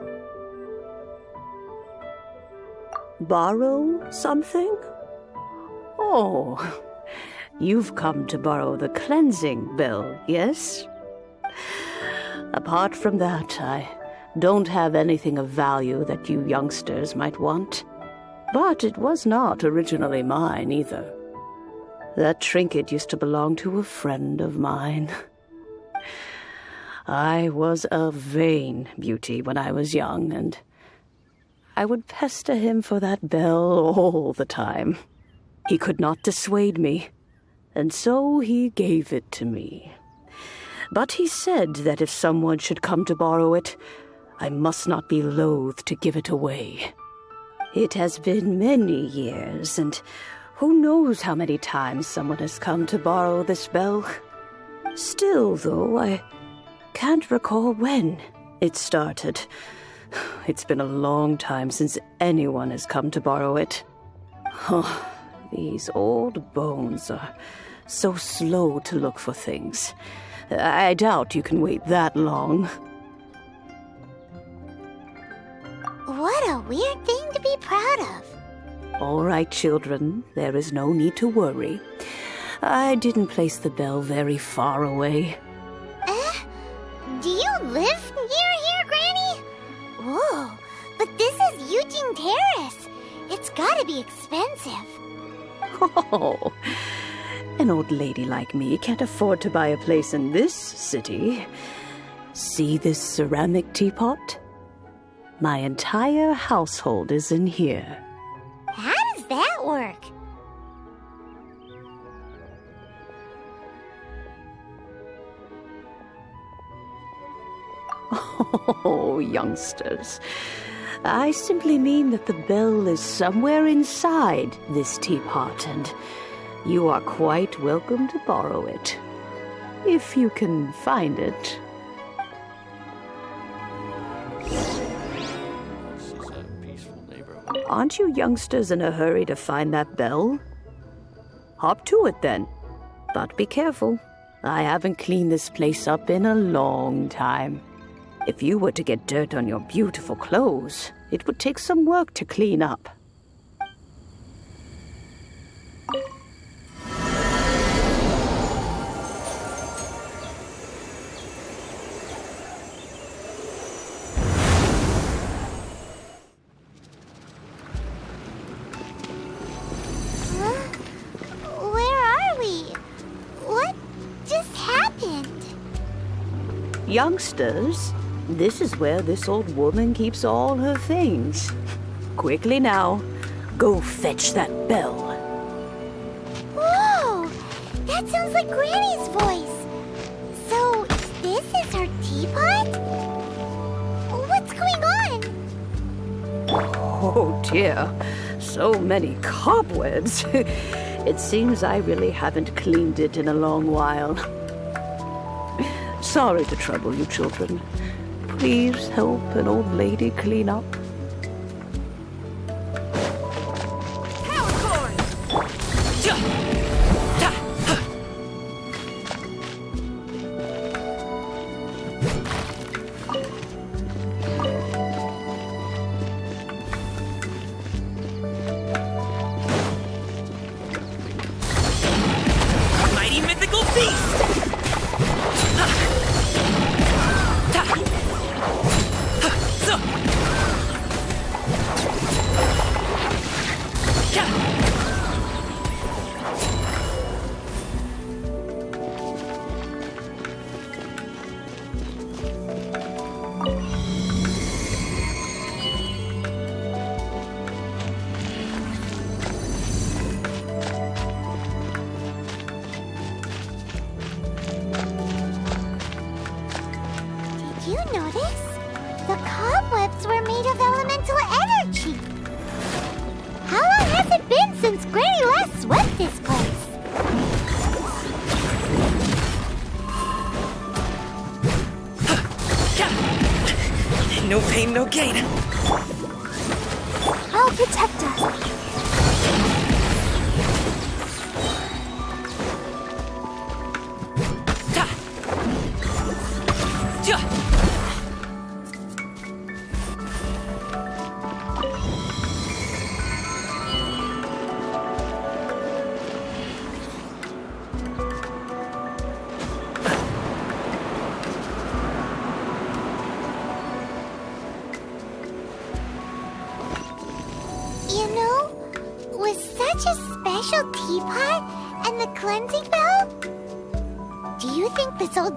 Borrow something? Oh, you've come to borrow the cleansing bell, yes? Apart from that, I don't have anything of value that you youngsters might want. But it was not originally mine, either. That trinket used to belong to a friend of mine. I was a vain beauty when I was young, and I would pester him for that bell all the time. He could not dissuade me, and so he gave it to me. But he said that if someone should come to borrow it, I must not be loath to give it away. It has been many years, and who knows how many times someone has come to borrow this bell. Still, though, I can't recall when it started. It's been a long time since anyone has come to borrow it. Oh, these old bones are so slow to look for things. I doubt you can wait that long.
What a weird thing to be proud of.
All right, children, there is no need to worry. I didn't place the bell very far away.
Do you live near here, Granny? Whoa, but this is Eugene Terrace. It's gotta be expensive.
Oh, an old lady like me can't afford to buy a place in this city. See this ceramic teapot? My entire household is in here.
How does that work?
Oh, youngsters. I simply mean that the bell is somewhere inside this teapot, and you are quite welcome to borrow it, if you can find it. Aren't you youngsters in a hurry to find that bell? Hop to it, then. But be careful. I haven't cleaned this place up in a long time. If you were to get dirt on your beautiful clothes, it would take some work to clean up.
Where are we? What just happened?
Youngsters, this is where this old woman keeps all her things. Quickly now, go fetch that bell.
Whoa! That sounds like Granny's voice. So, this is her teapot? What's going on?
Oh dear, so many cobwebs. It seems I really haven't cleaned it in a long while. Sorry to trouble you, children. Please help an old lady clean up.
Mighty mythical beast!
you notice? The cobwebs were made of elemental energy. How long has it been since Granny last swept this place?
No pain, no gain.
I'll protect us.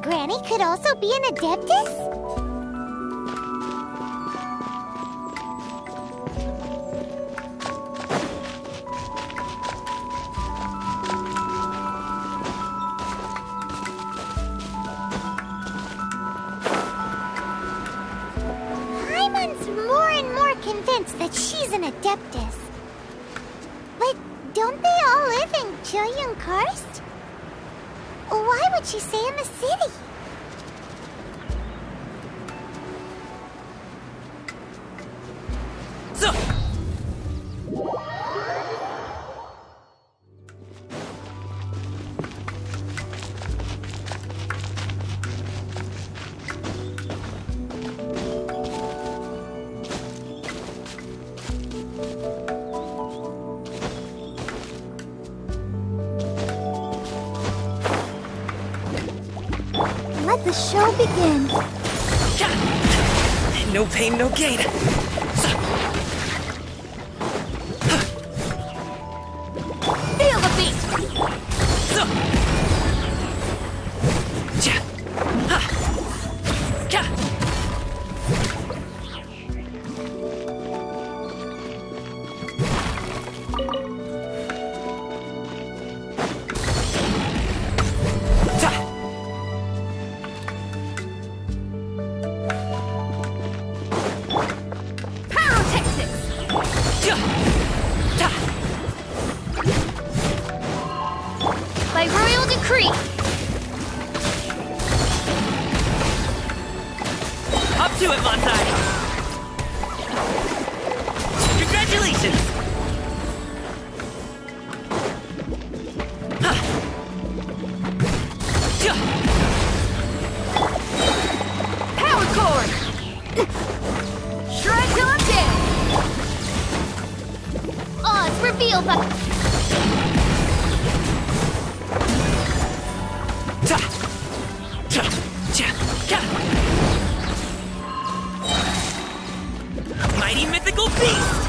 Granny could also be an Adeptus? Paimon's more and more convinced that she's an Adeptus. But don't they all live in Childe Karst? Why would she stay in the city? Let the show begin.
No pain, no gain.
Feel the beat.
By royal decree.
Up to it, Montai. Congratulations.
Power cord. Shred till I'm dead. Oz reveal the.
Mighty mythical beast!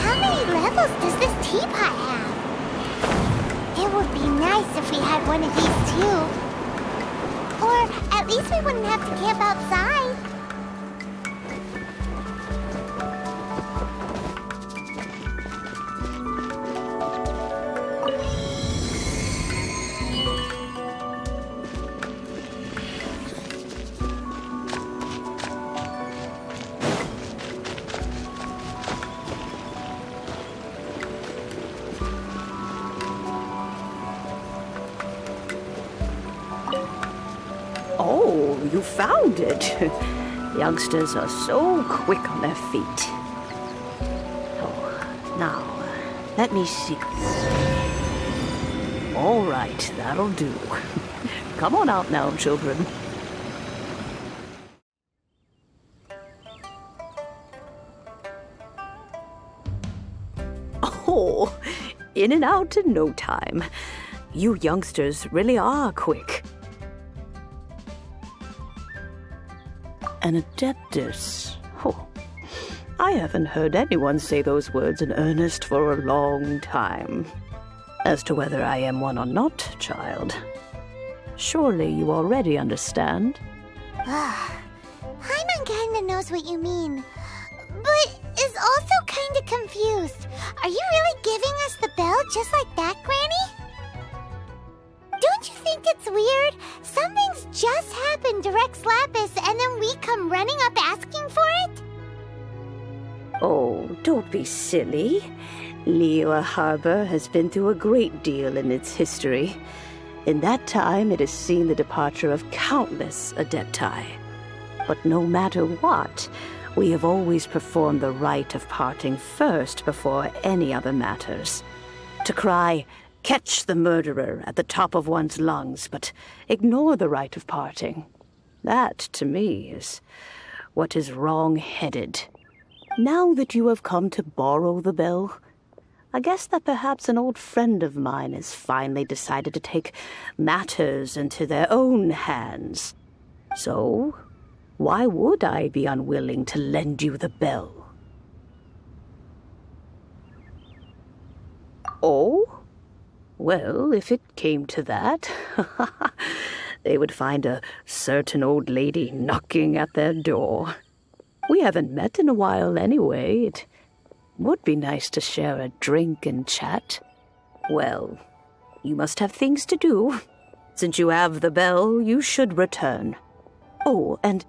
How many levels does this teapot have? It would be nice if we had one of these too. Or at least we wouldn't have to camp outside.
Oh, you found it. Youngsters are so quick on their feet. Oh, now, let me see. All right, that'll do. Come on out now, children. Oh, in and out in no time. You youngsters really are quick. An Adeptus. Oh, I haven't heard anyone say those words in earnest for a long time. As to whether I am one or not, child, surely you already understand.
Paimon kinda knows what you mean, but is also kinda confused. Are you really giving us the bell just like that, Granny? Don't you think it's weird? Something's just happened to Rex Lapis and then we come running up asking for it?
Oh, don't be silly. Liyue Harbor has been through a great deal in its history. In that time, it has seen the departure of countless Adepti. But no matter what, we have always performed the rite of parting first before any other matters. To cry, "Catch the murderer," at the top of one's lungs, but ignore the rite of parting. That, to me, is what is wrong-headed. Now that you have come to borrow the bell, I guess that perhaps an old friend of mine has finally decided to take matters into their own hands. So, why would I be unwilling to lend you the bell? Oh? Well, if it came to that, they would find a certain old lady knocking at their door. We haven't met in a while anyway. It would be nice to share a drink and chat. Well, you must have things to do. Since you have the bell, you should return. Oh, and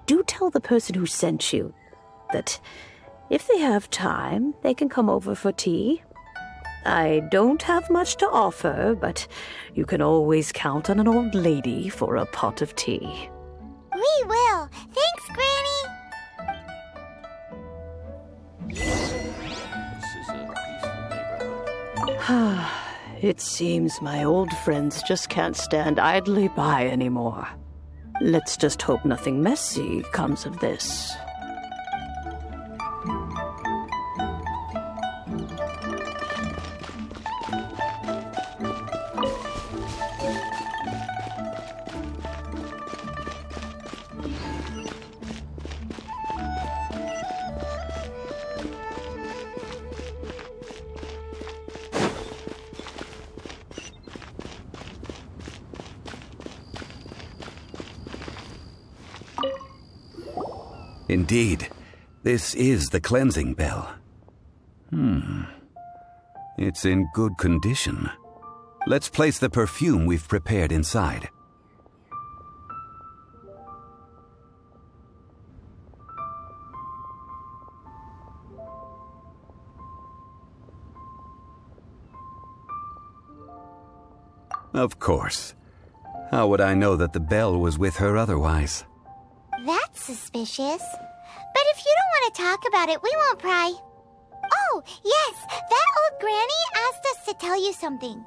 do tell the person who sent you that if they have time, they can come over for tea. I don't have much to offer, but you can always count on an old lady for a pot of tea.
We will. Thanks, Granny.
It seems my old friends just can't stand idly by anymore. Let's just hope nothing messy comes of this.
Indeed, this is the cleansing bell. It's in good condition. Let's place the perfume we've prepared inside. Of course. How would I know that the bell was with her otherwise?
That's suspicious. But if you don't want to talk about it, we won't pry. Oh, yes, that old granny asked us to tell you something.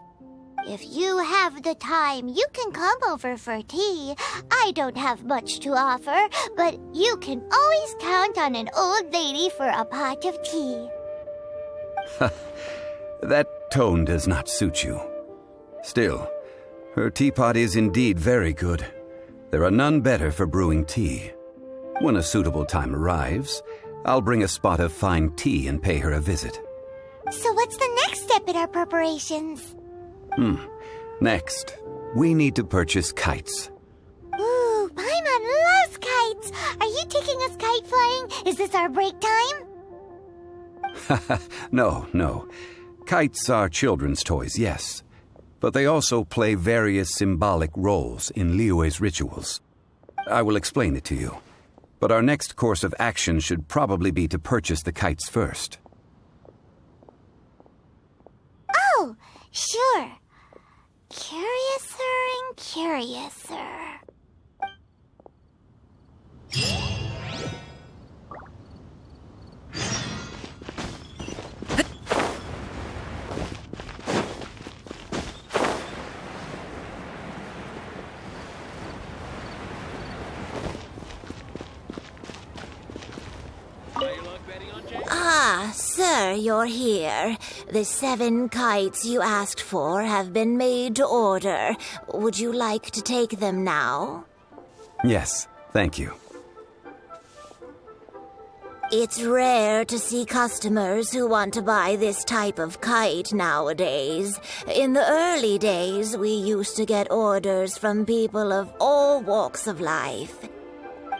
If you have the time, you can come over for tea. I don't have much to offer, but you can always count on an old lady for a pot of tea.
That tone does not suit you. Still, her teapot is indeed very good. There are none better for brewing tea. When a suitable time arrives, I'll bring a spot of fine tea and pay her a visit.
So what's the next step in our preparations?
Next, we need to purchase kites.
Ooh, Paimon loves kites! Are you taking us kite flying? Is this our break time?
No. Kites are children's toys, yes. But they also play various symbolic roles in Liyue's rituals. I will explain it to you. But our next course of action should probably be to purchase the kites first.
Oh, sure. Curiouser and curiouser.
Ah, sir, you're here. The 7 kites you asked for have been made to order. Would you like to take them now?
Yes, thank you.
It's rare to see customers who want to buy this type of kite nowadays. In the early days, we used to get orders from people of all walks of life.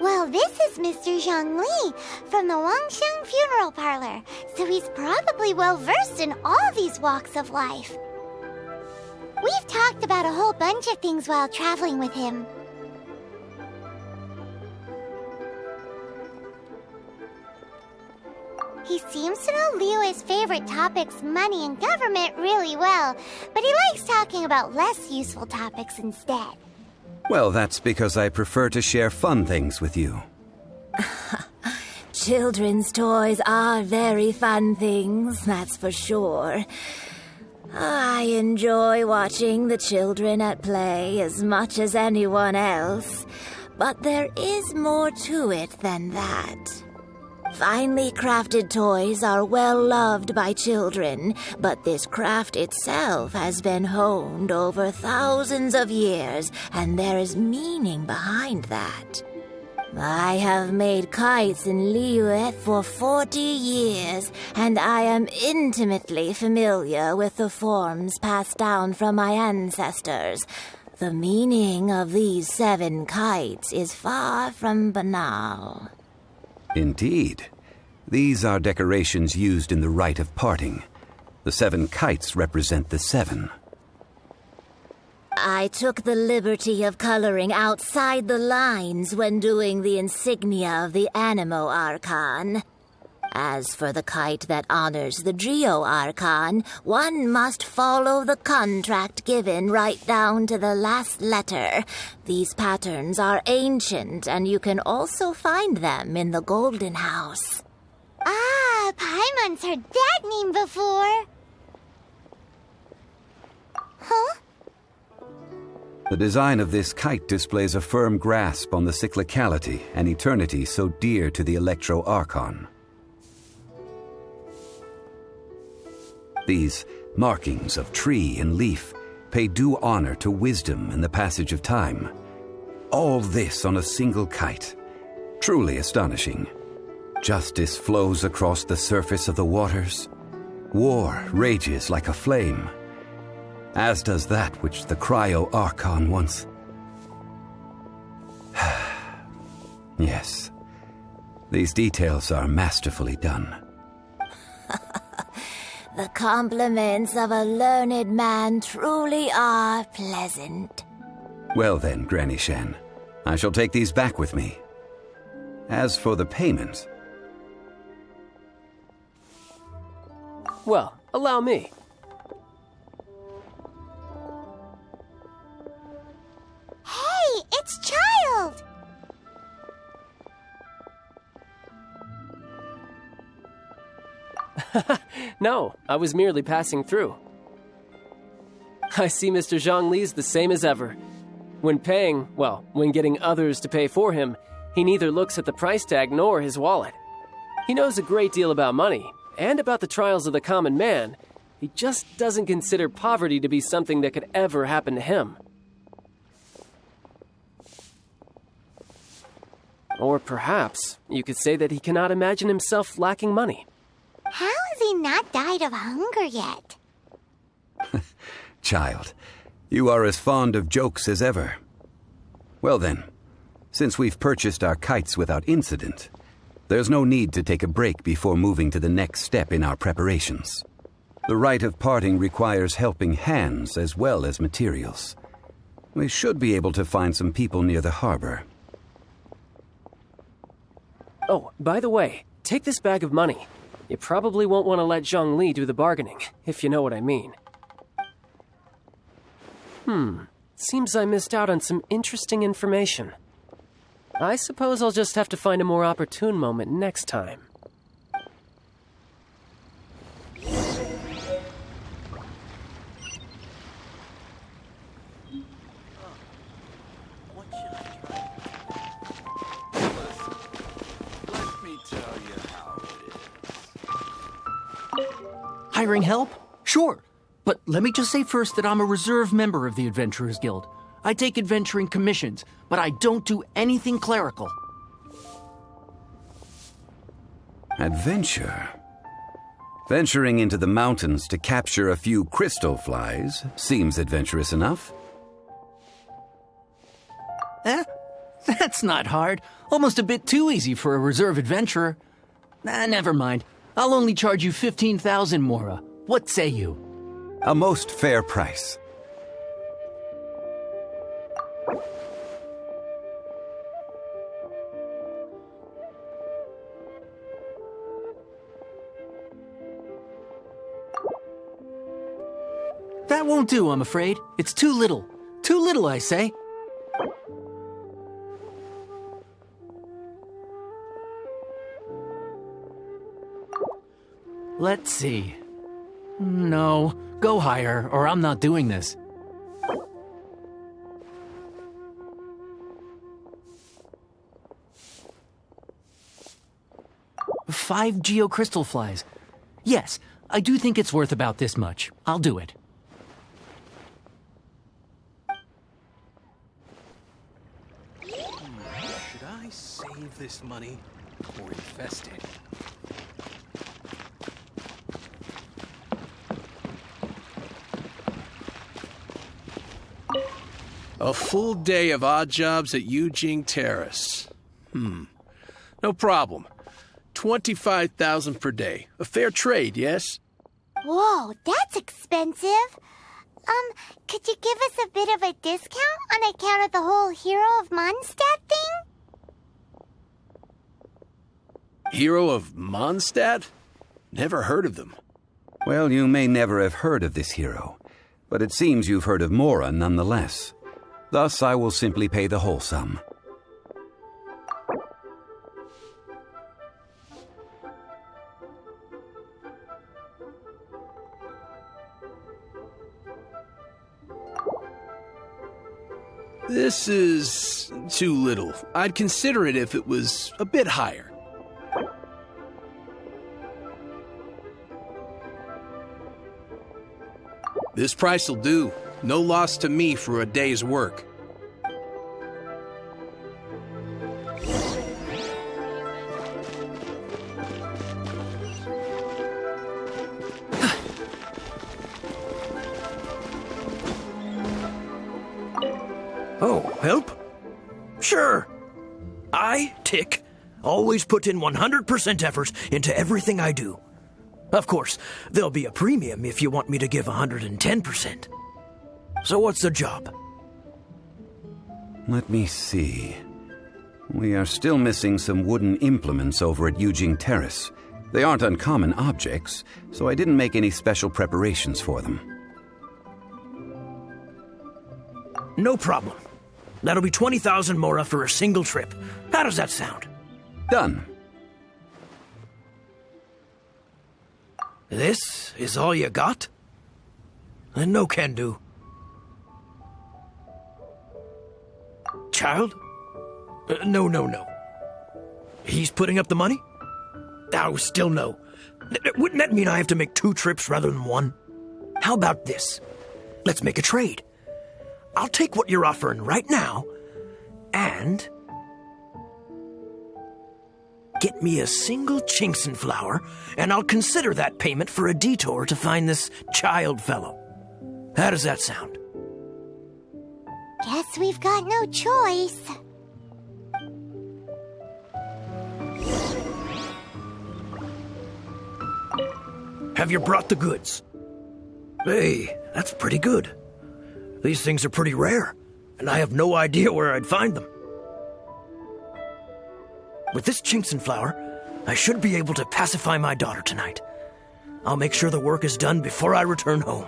Well, this is Mr. Zhongli from the Wangsheng Funeral Parlor, so he's probably well-versed in all these walks of life. We've talked about a whole bunch of things while traveling with him. He seems to know Liyue's favorite topics, money and government, really well, but he likes talking about less useful topics instead.
Well, that's because I prefer to share fun things with you.
Children's toys are very fun things, that's for sure. I enjoy watching the children at play as much as anyone else, but there is more to it than that. Finely crafted toys are well loved by children, but this craft itself has been honed over thousands of years, and there is meaning behind that. I have made kites in Liyue for 40 years, and I am intimately familiar with the forms passed down from my ancestors. The meaning of these 7 kites is far from banal.
Indeed. These are decorations used in the rite of parting. The 7 kites represent the 7.
I took the liberty of coloring outside the lines when doing the insignia of the Animo Archon. As for the kite that honors the Geo Archon, one must follow the contract given right down to the last letter. These patterns are ancient, and you can also find them in the Golden House.
Ah, Paimon's heard that name before. Huh?
The design of this kite displays a firm grasp on the cyclicality and eternity so dear to the Electro Archon. These markings of tree and leaf pay due honor to wisdom and the passage of time. All this on a single kite. Truly astonishing. Justice flows across the surface of the waters. War rages like a flame. As does that which the Cryo Archon once... Yes. These details are masterfully done.
The compliments of a learned man truly are pleasant.
Well then, Granny Shen, I shall take these back with me. As for the payment...
Well, allow me.
Hey, it's Childe!
No, I was merely passing through. I see Mr. Zhongli's the same as ever. When paying, well, when getting others to pay for him, he neither looks at the price tag nor his wallet. He knows a great deal about money, and about the trials of the common man. He just doesn't consider poverty to be something that could ever happen to him. Or perhaps you could say that he cannot imagine himself lacking money.
How has he not died of hunger yet?
Child, you are as fond of jokes as ever. Well then, since we've purchased our kites without incident, there's no need to take a break before moving to the next step in our preparations. The rite of parting requires helping hands as well as materials. We should be able to find some people near the harbor.
Oh, by the way, take this bag of money. You probably won't want to let Zhongli do the bargaining, if you know what I mean. Seems I missed out on some interesting information. I suppose I'll just have to find a more opportune moment next time.
Hiring help? Sure. But let me just say first that I'm a reserve member of the Adventurers Guild. I take adventuring commissions, but I don't do anything clerical.
Adventure? Venturing into the mountains to capture a few crystal flies seems adventurous enough.
That's not hard. Almost a bit too easy for a reserve adventurer. Never mind. I'll only charge you 15,000 Mora. What say you?
A most fair price.
That won't do, I'm afraid. It's too little. Too little, I say. Let's see. No, go higher, or I'm not doing this. 5 geocrystal flies. Yes, I do think it's worth about this much. I'll do it.
Should I save this money or invest it? A full day of odd jobs at Yujing Terrace. No problem. 25,000 per day. A fair trade, yes?
Whoa, that's expensive. Could you give us a bit of a discount on account of the whole Hero of Mondstadt thing?
Hero of Mondstadt? Never heard of them.
Well, you may never have heard of this hero, but it seems you've heard of Mora nonetheless. Thus, I will simply pay the whole sum.
This is too little. I'd consider it if it was a bit higher. This price will do. No loss to me for a day's work.
Oh, help? Sure. I, Tick, always put in 100% effort into everything I do. Of course, there'll be a premium if you want me to give 110%. So what's the job?
Let me see. We are still missing some wooden implements over at Yujing Terrace. They aren't uncommon objects, so I didn't make any special preparations for them.
No problem. That'll be 20,000 Mora for a single trip. How does that sound?
Done.
This is all you got? Then no can do. Child? No. He's putting up the money? Oh, still no. Wouldn't that mean I have to make 2 trips rather than 1? How about this? Let's make a trade. I'll take what you're offering right now, and get me a single Chinxin flower, and I'll consider that payment for a detour to find this child fellow. How does that sound?
Guess we've got no choice.
Have you brought the goods? Hey, that's pretty good. These things are pretty rare, and I have no idea where I'd find them. With this Chinxin flower, I should be able to pacify my daughter tonight. I'll make sure the work is done before I return home.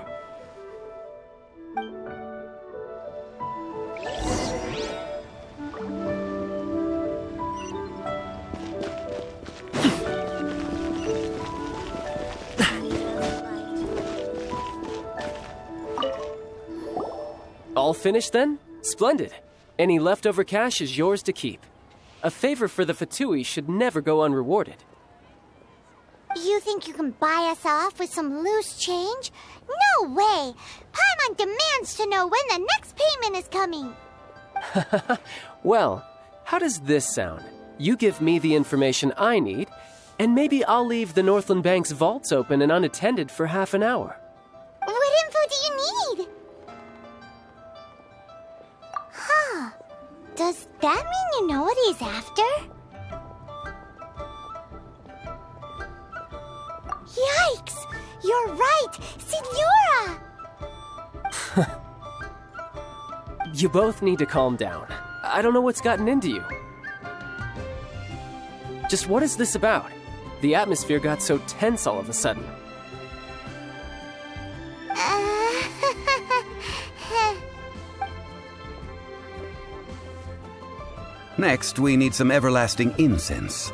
All finished then? Splendid. Any leftover cash is yours to keep. A favor for the Fatui should never go unrewarded.
You think you can buy us off with some loose change? No way! Paimon demands to know when the next payment is coming.
Well, how does this sound? You give me the information I need, and maybe I'll leave the Northland Bank's vaults open and unattended for half an hour.
What info do you need? Does that mean you know what he's after? Yikes! You're right! Signora!
You both need to calm down. I don't know what's gotten into you. Just what is this about? The atmosphere got so tense all of a sudden.
Next, we need some everlasting incense.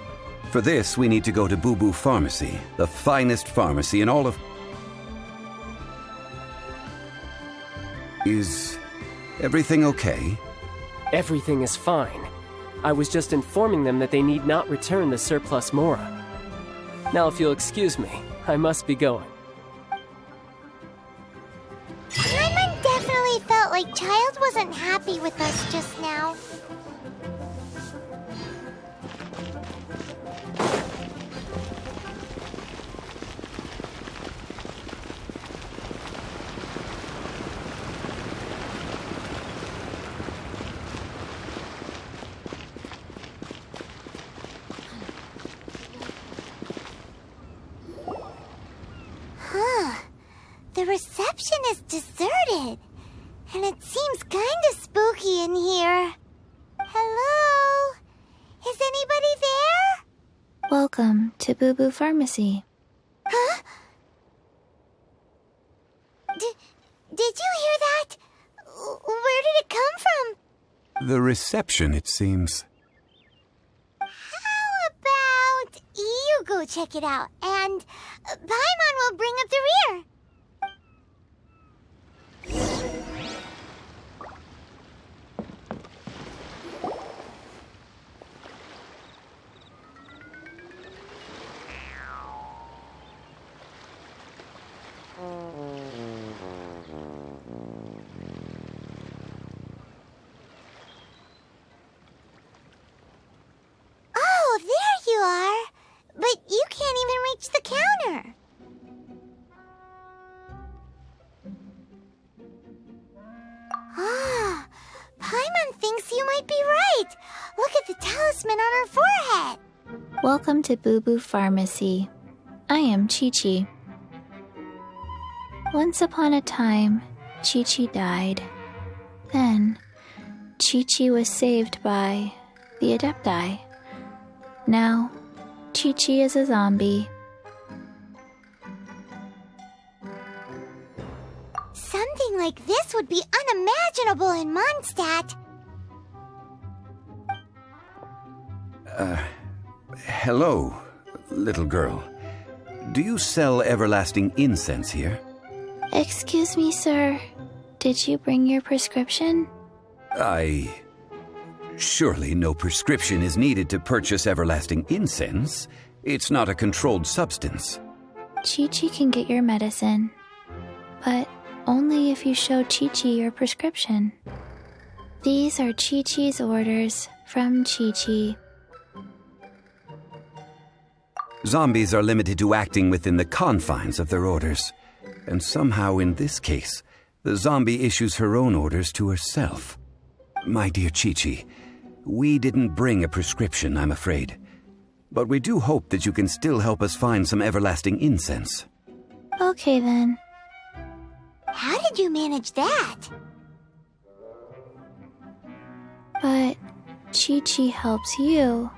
For this, we need to go to Bubu Pharmacy, the finest pharmacy in all of... Is everything okay?
Everything is fine. I was just informing them that they need not return the surplus Mora. Now, if you'll excuse me, I must be going.
Paimon definitely felt like Childe wasn't happy with us just now. The reception is deserted, and it seems kinda spooky in here. Hello? Is anybody there?
Welcome to Bubu Pharmacy.
Huh? Did you hear that? Where did it come from?
The reception, it seems.
How about you go check it out, and Paimon will bring up the rear. Oh, there you are. But you can't even reach the counter. Ah, Paimon thinks you might be right. Look at the talisman on her forehead.
Welcome to Bubu Pharmacy. I am Qiqi. Once upon a time, Qiqi died. Then, Qiqi was saved by the Adepti. Now, Qiqi is a zombie.
Something like this would be unimaginable in Mondstadt.
Hello, little girl. Do you sell everlasting incense here?
Excuse me, sir. Did you bring your prescription?
Surely no prescription is needed to purchase everlasting incense. It's not a controlled substance.
Qiqi can get your medicine, but only if you show Qiqi your prescription. These are Qiqi's orders from Qiqi.
Zombies are limited to acting within the confines of their orders. And somehow in this case, the zombie issues her own orders to herself. My dear Qiqi, we didn't bring a prescription, I'm afraid. But we do hope that you can still help us find some everlasting incense.
Okay then.
How did you manage that?
But Qiqi helps you.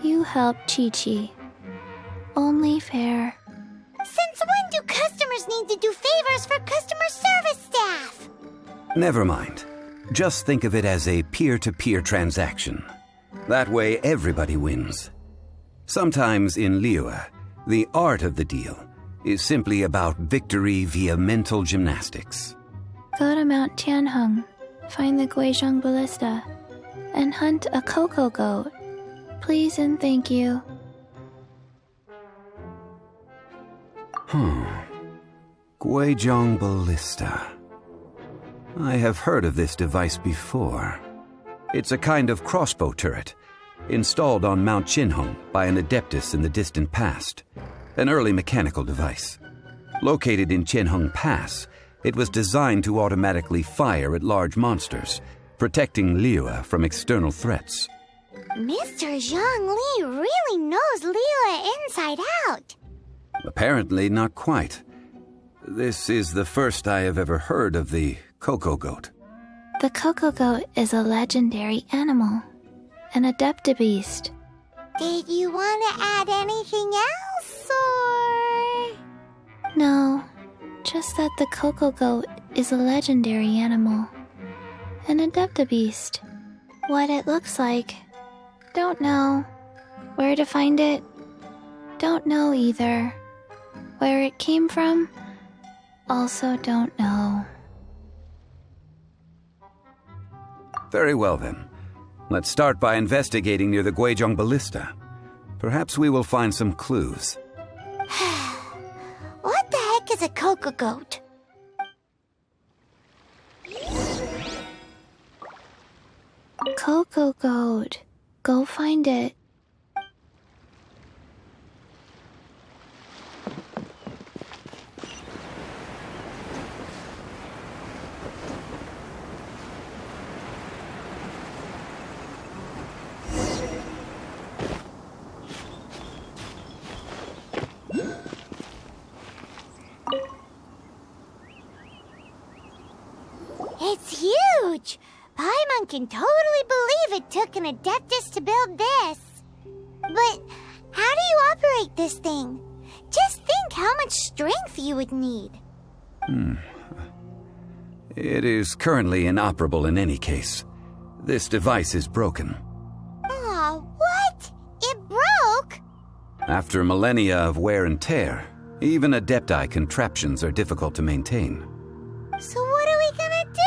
You help Qiqi. Only fair.
Since when do customers need to do favors for customer service staff?
Never mind. Just think of it as a peer-to-peer transaction. That way everybody wins. Sometimes in Liyue, the art of the deal is simply about victory via mental gymnastics.
Go to Mount Tianheng, find the Guizhong Ballista, and hunt a Cocogoat. Please and thank you.
Guizhong Ballista. I have heard of this device before. It's a kind of crossbow turret, installed on Mount Qinhong by an adeptus in the distant past. An early mechanical device. Located in Qinhong Pass, it was designed to automatically fire at large monsters, protecting Liyue from external threats.
Mr. Zhongli really knows Liyue inside out.
Apparently not quite. This is the first I have ever heard of the Cocogoat.
The Cocogoat is a legendary animal, an adeptabeast.
Did you want to add anything else, or...?
No, just that the Cocogoat is a legendary animal, an adeptabeast. What it looks like, don't know. Where to find it, don't know either. Where it came from, also don't know.
Very well then. Let's start by investigating near the Guizhong Ballista. Perhaps we will find some clues.
What the heck is a Cocogoat?
Cocogoat. Go find it.
It's huge! Paimon can totally believe it took an Adeptus to build this. But how do you operate this thing? Just think how much strength you would need.
It is currently inoperable in any case. This device is broken.
Aw, what? It broke?
After millennia of wear and tear, even Adepti contraptions are difficult to maintain.
So what are we gonna do?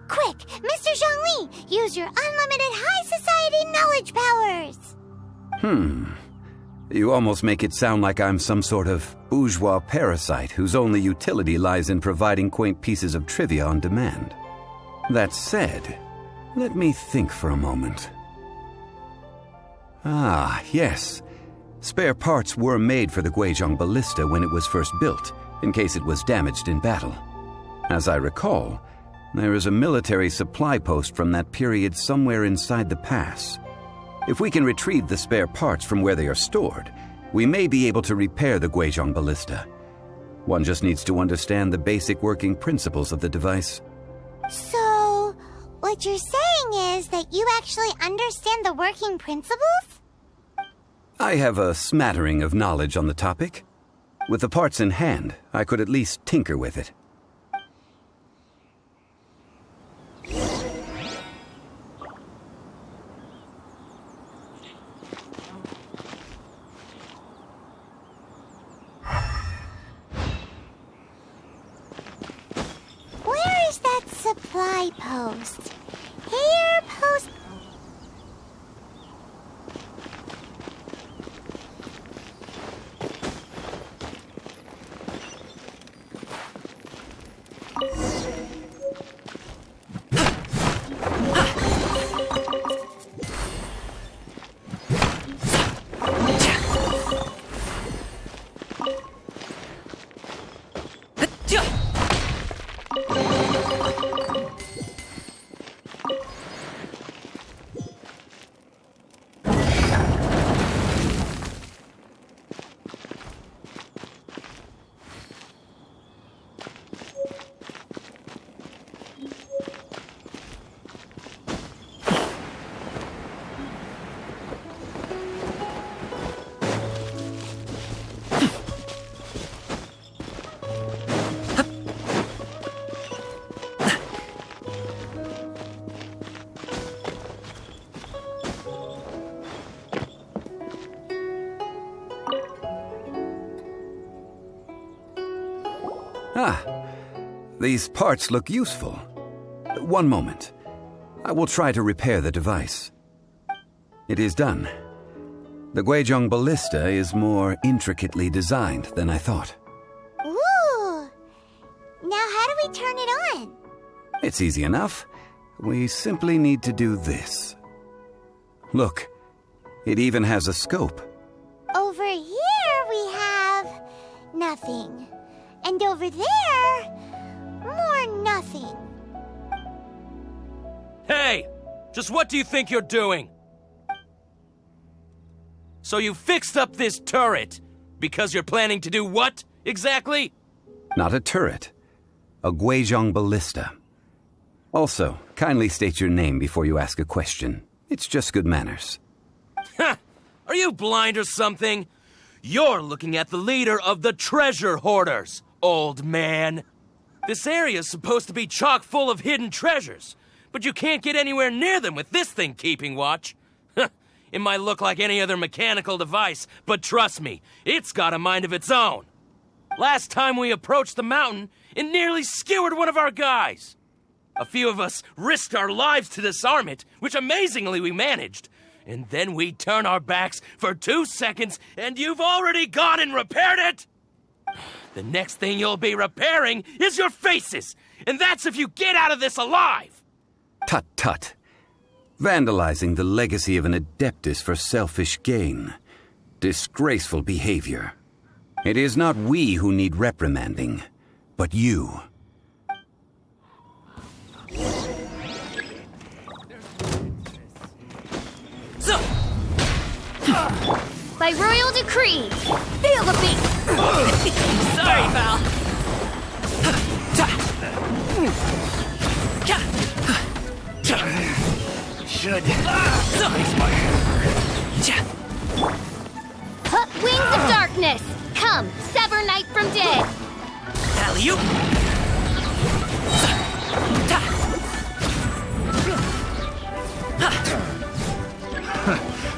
Quick, Mr. Zhongli, use your unlimited high society knowledge powers!
You almost make it sound like I'm some sort of bourgeois parasite whose only utility lies in providing quaint pieces of trivia on demand. That said, let me think for a moment. Ah, yes. Spare parts were made for the Guizhong Ballista when it was first built, in case it was damaged in battle. As I recall, there is a military supply post from that period somewhere inside the pass. If we can retrieve the spare parts from where they are stored, we may be able to repair the Guizhong Ballista. One just needs to understand the basic working principles of the device.
So, what you're saying is that you actually understand the working principles?
I have a smattering of knowledge on the topic. With the parts in hand, I could at least tinker with it.
Where is that supply post? Here, post...
These parts look useful. One moment. I will try to repair the device. It is done. The Guizhong Ballista is more intricately designed than I thought.
Ooh! Now how do we turn it on?
It's easy enough. We simply need to do this. Look, it even has a scope.
Over here we have... nothing. And over there... more nothing.
Hey! Just what do you think you're doing? So you fixed up this turret because you're planning to do what, exactly?
Not a turret. A Guizhong ballista. Also, kindly state your name before you ask a question. It's just good manners.
Ha! Are you blind or something? You're looking at the leader of the treasure hoarders, old man. This area's supposed to be chock full of hidden treasures, but you can't get anywhere near them with this thing keeping watch. It might look like any other mechanical device, but trust me, it's got a mind of its own. Last time we approached the mountain, it nearly skewered one of our guys. A few of us risked our lives to disarm it, which amazingly we managed. And then we turn our backs for 2 seconds, and you've already gone and repaired it? The next thing you'll be repairing is your faces, and that's if you get out of this alive!
Tut tut. Vandalizing the legacy of an Adeptus for selfish gain. Disgraceful behavior. It is not we who need reprimanding, but you.
By royal decree, feel the beat!
Sorry, pal.
Should ice my hair.
Wings of darkness, come, sever night from day.
Alley-oop.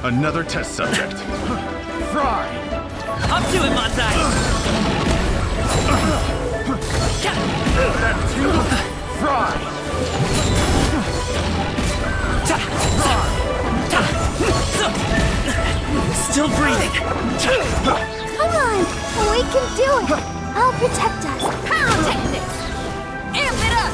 Another test subject.
Fry!
Up to it, Monsai!
That too! Fry!
Still breathing.
Come on, we can do it. I'll protect us. Pyrotechnics! Amp it up!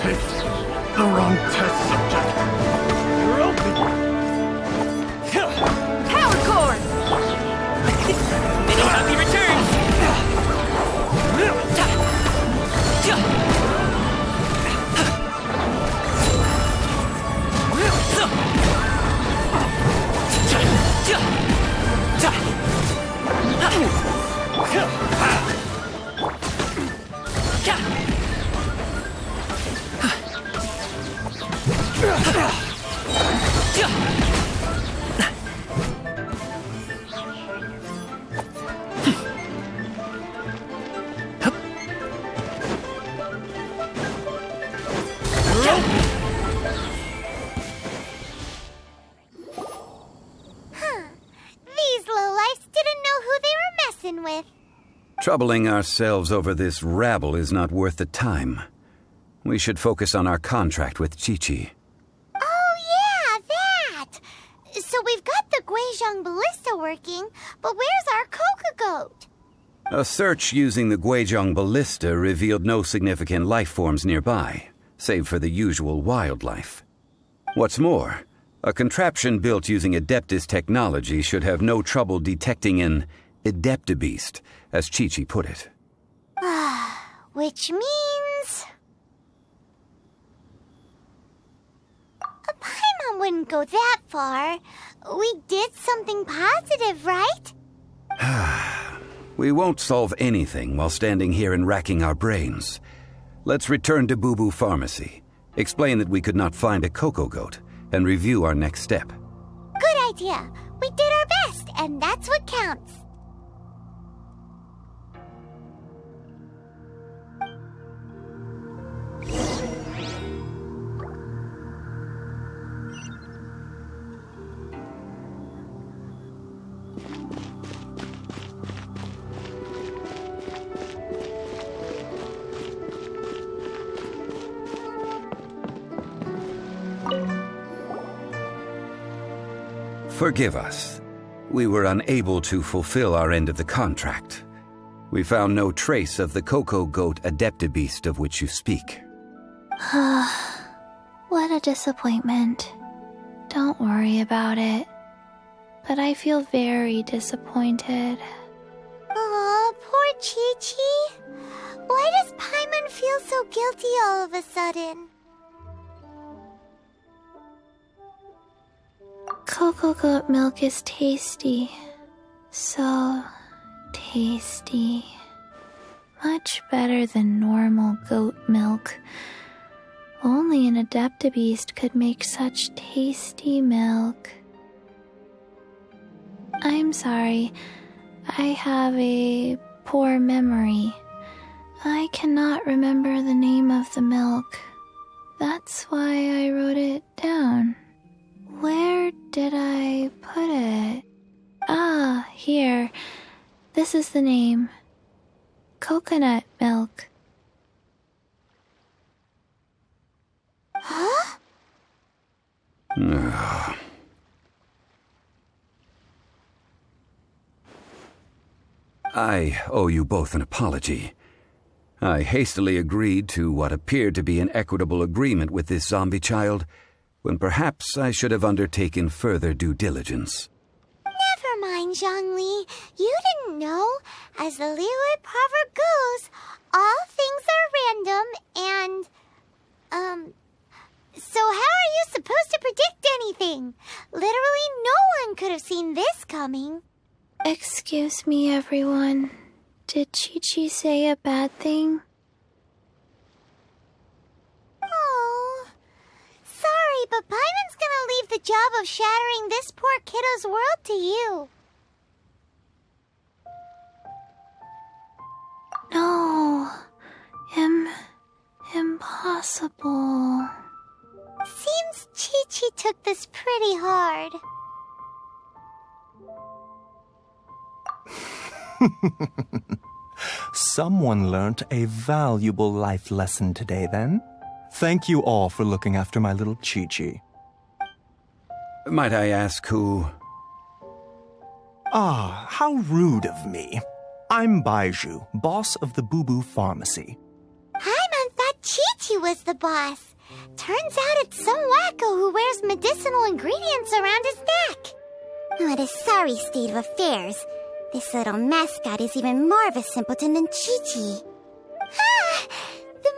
Picked the wrong test subject. You're open.
Power cord!
Many happy returns.
These lowlifes didn't know who they were messing with.
Troubling ourselves over this rabble is not worth the time. We should focus on our contract with Qiqi.
Oh yeah, that! So we've got the Guizhong ballista working, but where's our Cocogoat?
A search using the Guizhong ballista revealed no significant life forms nearby, save for the usual wildlife. What's more, a contraption built using Adeptus technology should have no trouble detecting an Adeptibeast, as Qiqi put it.
Which means... Paimon wouldn't go that far. We did something positive, right?
We won't solve anything while standing here and racking our brains. Let's return to Bubu Pharmacy, explain that we could not find a Cocogoat, and review our next step.
Good idea. We did our best, and that's what counts.
Forgive us. We were unable to fulfill our end of the contract. We found no trace of the Cocogoat Adeptibeast of which you speak.
What a disappointment. Don't worry about it. But I feel very disappointed.
Aw, poor Qiqi. Why does Paimon feel so guilty all of a sudden?
Cocogoat milk is tasty. So tasty. Much better than normal goat milk. Only an Adeptabeast could make such tasty milk. I'm sorry. I have a poor memory. I cannot remember the name of the milk. That's why I wrote it down. Where did I put it? Ah, here. This is the name. Coconut milk.
Huh?
I owe you both an apology. I hastily agreed to what appeared to be an equitable agreement with this zombie child, when perhaps I should have undertaken further due diligence.
Never mind, Zhongli. You didn't know. As the Liyue proverb goes, all things are random and, so how are you supposed to predict anything? Literally no one could have seen this coming.
Excuse me, everyone. Did Qiqi say a bad thing?
Oh, sorry, but Paimon's gonna leave the job of shattering this poor kiddo's world to you.
No. Impossible.
Seems Qiqi took this pretty hard.
Someone learnt a valuable life lesson today, then. Thank you all for looking after my little Qiqi.
Might I ask who?
Ah, how rude of me. I'm Baiju, boss of the Bubu pharmacy.
Paimon thought Qiqi was the boss. Turns out it's some wacko who wears medicinal ingredients around his neck.
What a sorry state of affairs. This little mascot is even more of a simpleton than Qiqi.
Ah! The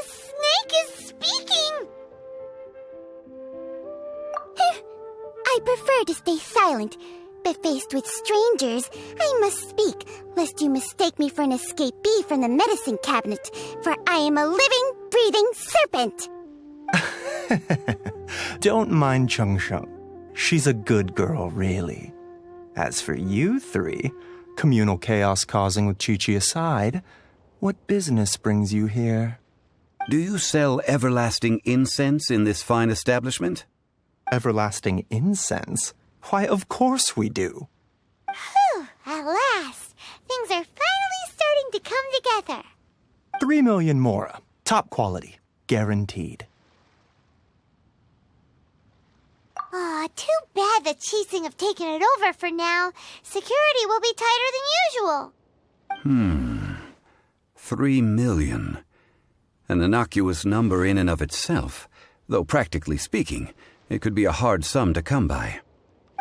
snake is speaking!
I prefer to stay silent, but faced with strangers, I must speak, lest you mistake me for an escapee from the medicine cabinet, for I am a living, breathing serpent!
Don't mind Chung Sheng. She's a good girl, really. As for you three, communal chaos causing with Qiqi aside, what business brings you here?
Do you sell everlasting incense in this fine establishment?
Everlasting incense? Why, of course we do.
Whew, at last. Things are finally starting to come together.
3 million mora. Top quality. Guaranteed.
Aw, too bad the Qixing have taken it over for now. Security will be tighter than usual.
3 million. An innocuous number in and of itself, though practically speaking, it could be a hard sum to come by.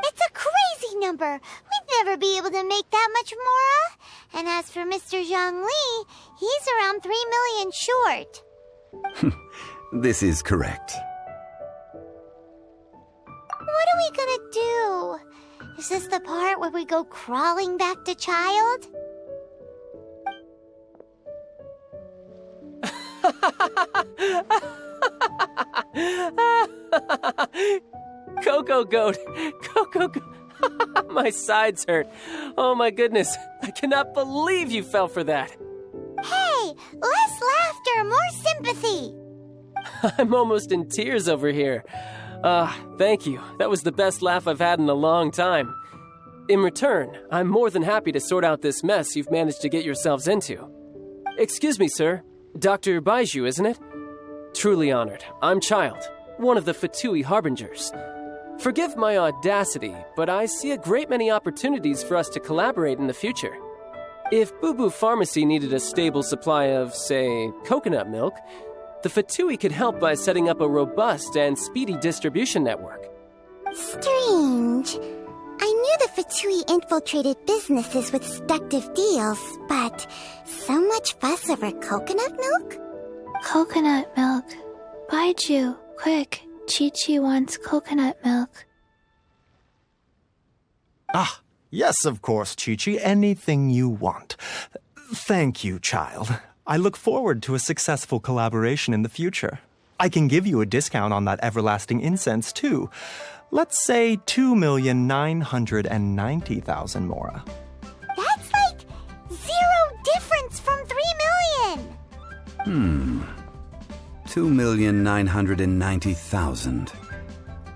It's a crazy number. We'd never be able to make that much mora. And as for Mr. Zhongli, he's around 3 million short.
This is correct.
What are we gonna do? Is this the part where we go crawling back to Childe?
Cocogoat! Cocogoat! My sides hurt. Oh my goodness. I cannot believe you fell for that.
Hey, less laughter, more sympathy.
I'm almost in tears over here. Thank you. That was the best laugh I've had in a long time. In return, I'm more than happy to sort out this mess you've managed to get yourselves into. Excuse me, sir. Dr. Baiju, isn't it? Truly honored. I'm Childe, one of the Fatui Harbingers. Forgive my audacity, but I see a great many opportunities for us to collaborate in the future. If Bubu Pharmacy needed a stable supply of, say, coconut milk, The Fatui could help by setting up a robust and speedy distribution network.
Strange. I knew the Fatui infiltrated businesses with seductive deals, but so much fuss over coconut milk?
Coconut milk. Baiju, quick. Qiqi wants coconut milk.
Ah, yes, of course, Qiqi. Anything you want. Thank you, child. I look forward to a successful collaboration in the future. I can give you a discount on that everlasting incense, too. Let's say 2,990,000 mora.
That's like 0 difference from 3 million!
2,990,000.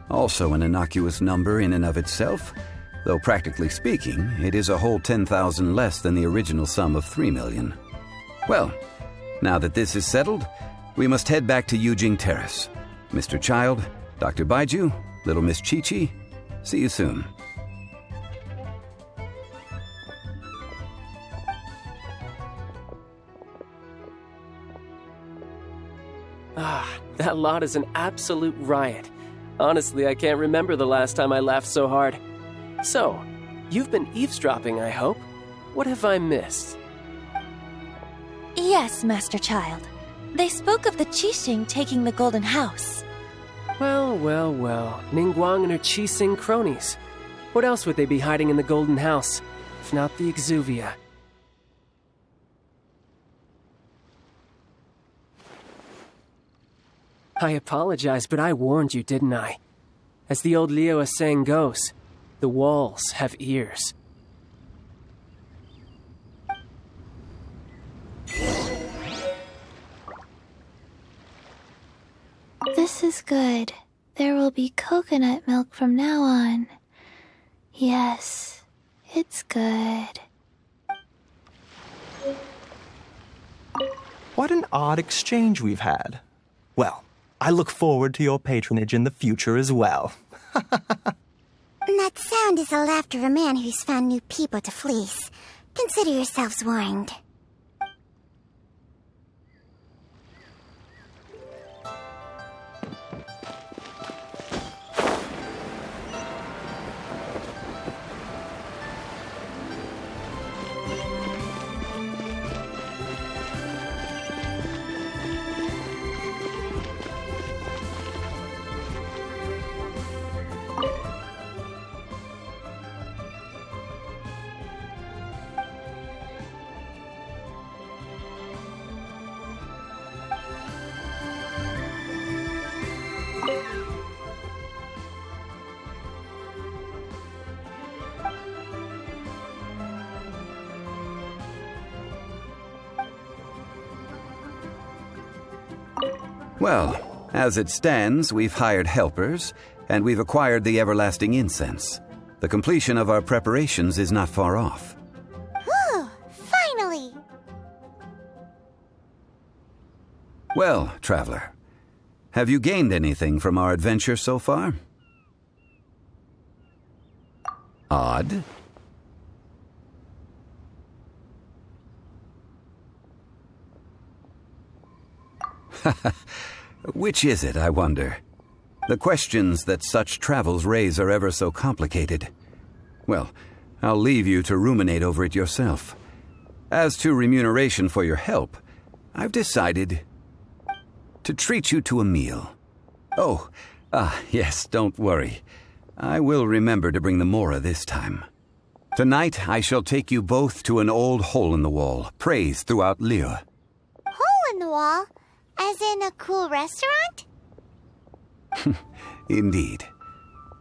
Also an innocuous number in and of itself, though practically speaking, it is a whole 10,000 less than the original sum of 3 million. Well, now that this is settled, we must head back to Yujing Terrace. Mr. Childe, Dr. Baiju, Little Miss Qiqi, see you soon.
Ah, that lot is an absolute riot. Honestly, I can't remember the last time I laughed so hard. So, you've been eavesdropping, I hope. What have I missed?
Yes, Master Childe. They spoke of the Qixing taking the Golden House.
Well. Ningguang and her Qixing cronies. What else would they be hiding in the Golden House, if not the Exuvia? I apologize, but I warned you, didn't I? As the old Liu saying goes, the walls have ears.
This is good. There will be coconut milk from now on. Yes, it's good.
What an odd exchange we've had. Well, I look forward to your patronage in the future as well.
That sound is the laughter of a man who's found new people to fleece. Consider yourselves warned.
Well, as it stands, we've hired helpers, and we've acquired the everlasting incense. The completion of our preparations is not far off.
Whew, finally!
Well, traveler, have you gained anything from our adventure so far? Odd. Which is it, I wonder? The questions that such travels raise are ever so complicated. Well, I'll leave you to ruminate over it yourself. As to remuneration for your help, I've decided to treat you to a meal. Oh, yes, don't worry. I will remember to bring the Mora this time. Tonight, I shall take you both to an old hole-in-the-wall, praised throughout Liu.
Hole in the wall? As in a cool restaurant?
Indeed.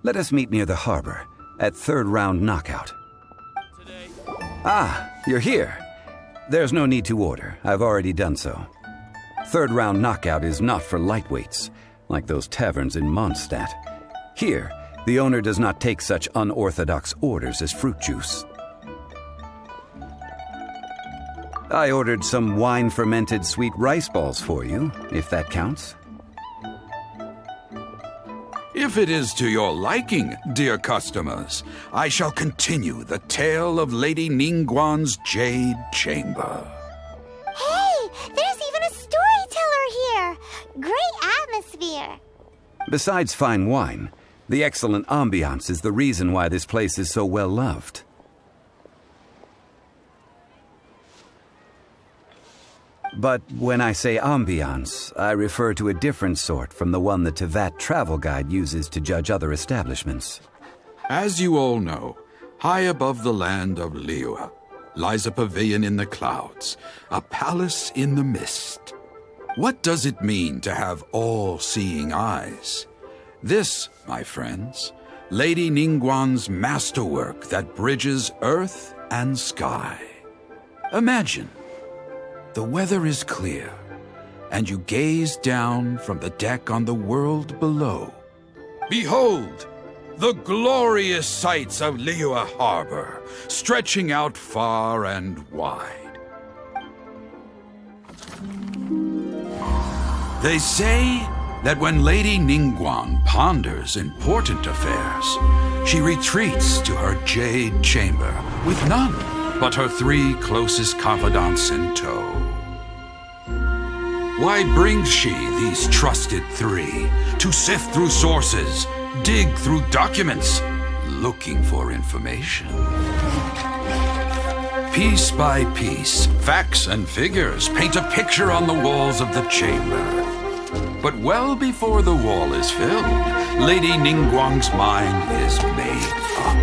Let us meet near the harbor, at third round knockout. Ah, you're here. There's no need to order. I've already done so. Third round knockout is not for lightweights, like those taverns in Mondstadt. Here, the owner does not take such unorthodox orders as fruit juice. I ordered some wine-fermented sweet rice balls for you, if that counts.
If it is to your liking, dear customers, I shall continue the tale of Lady Ningguang's Jade Chamber.
Hey, there's even a storyteller here!
Besides fine wine, the excellent ambiance is the reason why this place is so well loved. But when I say ambiance, I refer to a different sort from the one the Teyvat travel guide uses to judge other establishments.
As you all know, high above the land of Liyue lies a pavilion in the clouds, a palace in the mist. What does it mean to have all-seeing eyes? This, my friends, Lady Ningguang's masterwork that bridges earth and sky. Imagine, the weather is clear, and you gaze down from the deck on the world below. Behold, the glorious sights of Liyue Harbor, stretching out far and wide. They say that when Lady Ningguang ponders important affairs, she retreats to her Jade chamber with none but her 3 closest confidants in tow. Why brings she these trusted 3 to sift through sources, dig through documents, looking for information? Piece by piece, facts and figures paint a picture on the walls of the chamber. But well before the wall is filled, Lady Ningguang's mind is made up.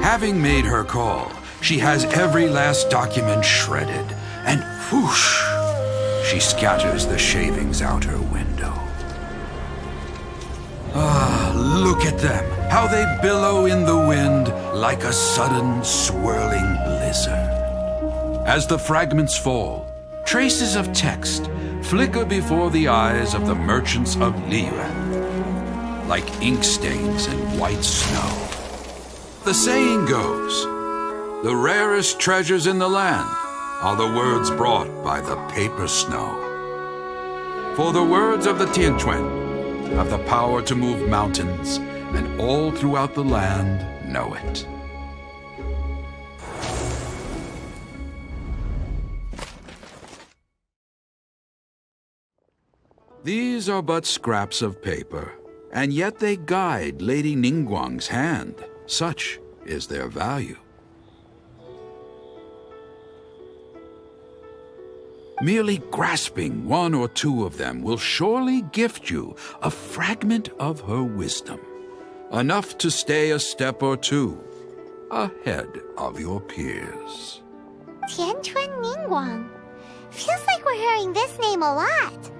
Having made her call, she has every last document shredded, and whoosh, she scatters the shavings out her window. Ah, look at them, how they billow in the wind like a sudden swirling blizzard. As the fragments fall, traces of text flicker before the eyes of the merchants of Liyue, like ink stains in white snow. The saying goes, the rarest treasures in the land are the words brought by the paper snow. For the words of the Tianquan have the power to move mountains, and all throughout the land know it. These are but scraps of paper, and yet they guide Lady Ningguang's hand. Such is their value. Merely grasping 1 or 2 of them will surely gift you a fragment of her wisdom, enough to stay a step or 2 ahead of your peers.
Tianquan Ningguang. Feels like we're hearing this name a lot.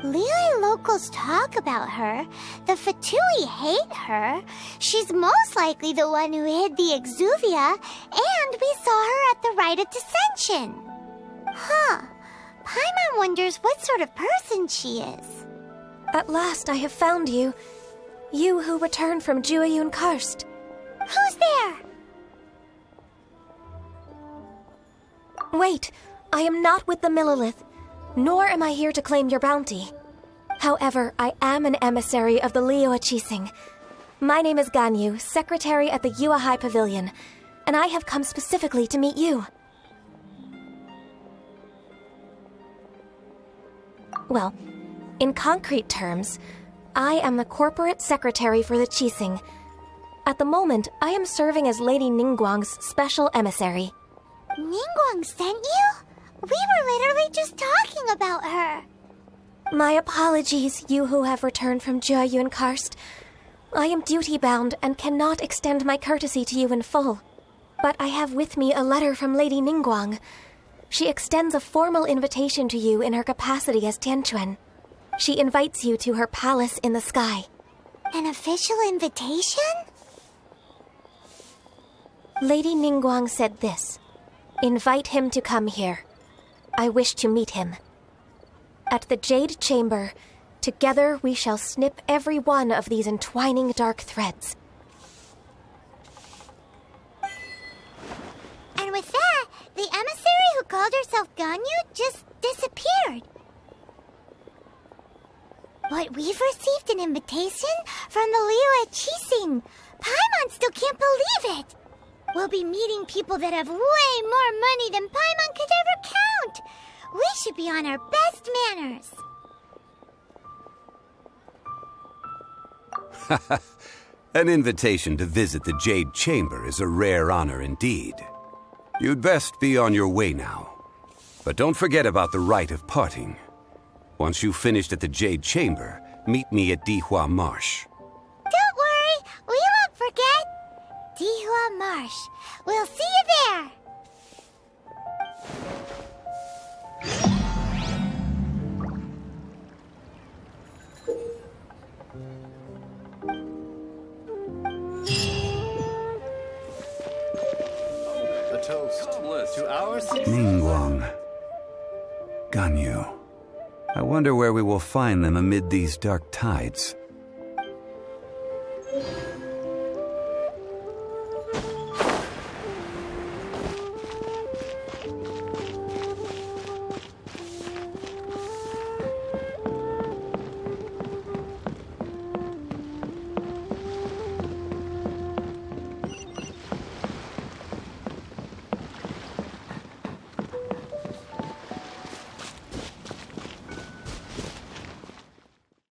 Liyue locals talk about her. The Fatui hate her. She's most likely the one who hid the Exuvia, and we saw her at the Rite of Descension. Huh. Paimon wonders what sort of person she is.
At last I have found you. You who returned from Jueyun Karst.
Who's there?
Wait, I am not with the Millelith, nor am I here to claim your bounty. However, I am an emissary of the Liyue Qixing. My name is Ganyu, secretary at the Yuehai Pavilion, and I have come specifically to meet you. Well, in concrete terms, I am the corporate secretary for the Qixing. At the moment, I am serving as Lady Ningguang's special emissary.
Ningguang sent you? We were literally just talking about her.
My apologies, you who have returned from Jueyun Karst. I am duty-bound and cannot extend my courtesy to you in full. But I have with me a letter from Lady Ningguang. She extends a formal invitation to you in her capacity as Tianquan. She invites you to her palace in the sky.
An official invitation?
Lady Ningguang said this. Invite him to come here. I wish to meet him. At the Jade Chamber, together we shall snip every one of these entwining dark threads.
And with that, the emissary who called herself Ganyu just disappeared. But we've received an invitation from the Liyue Qixing. Paimon still can't believe it. We'll be meeting people that have way more money than Paimon could ever count. We should be on our best manners.
An invitation to visit the Jade Chamber is a rare honor indeed. You'd best be on your way now. But don't forget about the rite of parting. Once you've finished at the Jade Chamber, meet me at Dihua Marsh.
Don't worry, we won't forget. Dihua Marsh. We'll see you there.
A toast to our success.
Ningguang. Ganyu. I wonder where we will find them amid these dark tides.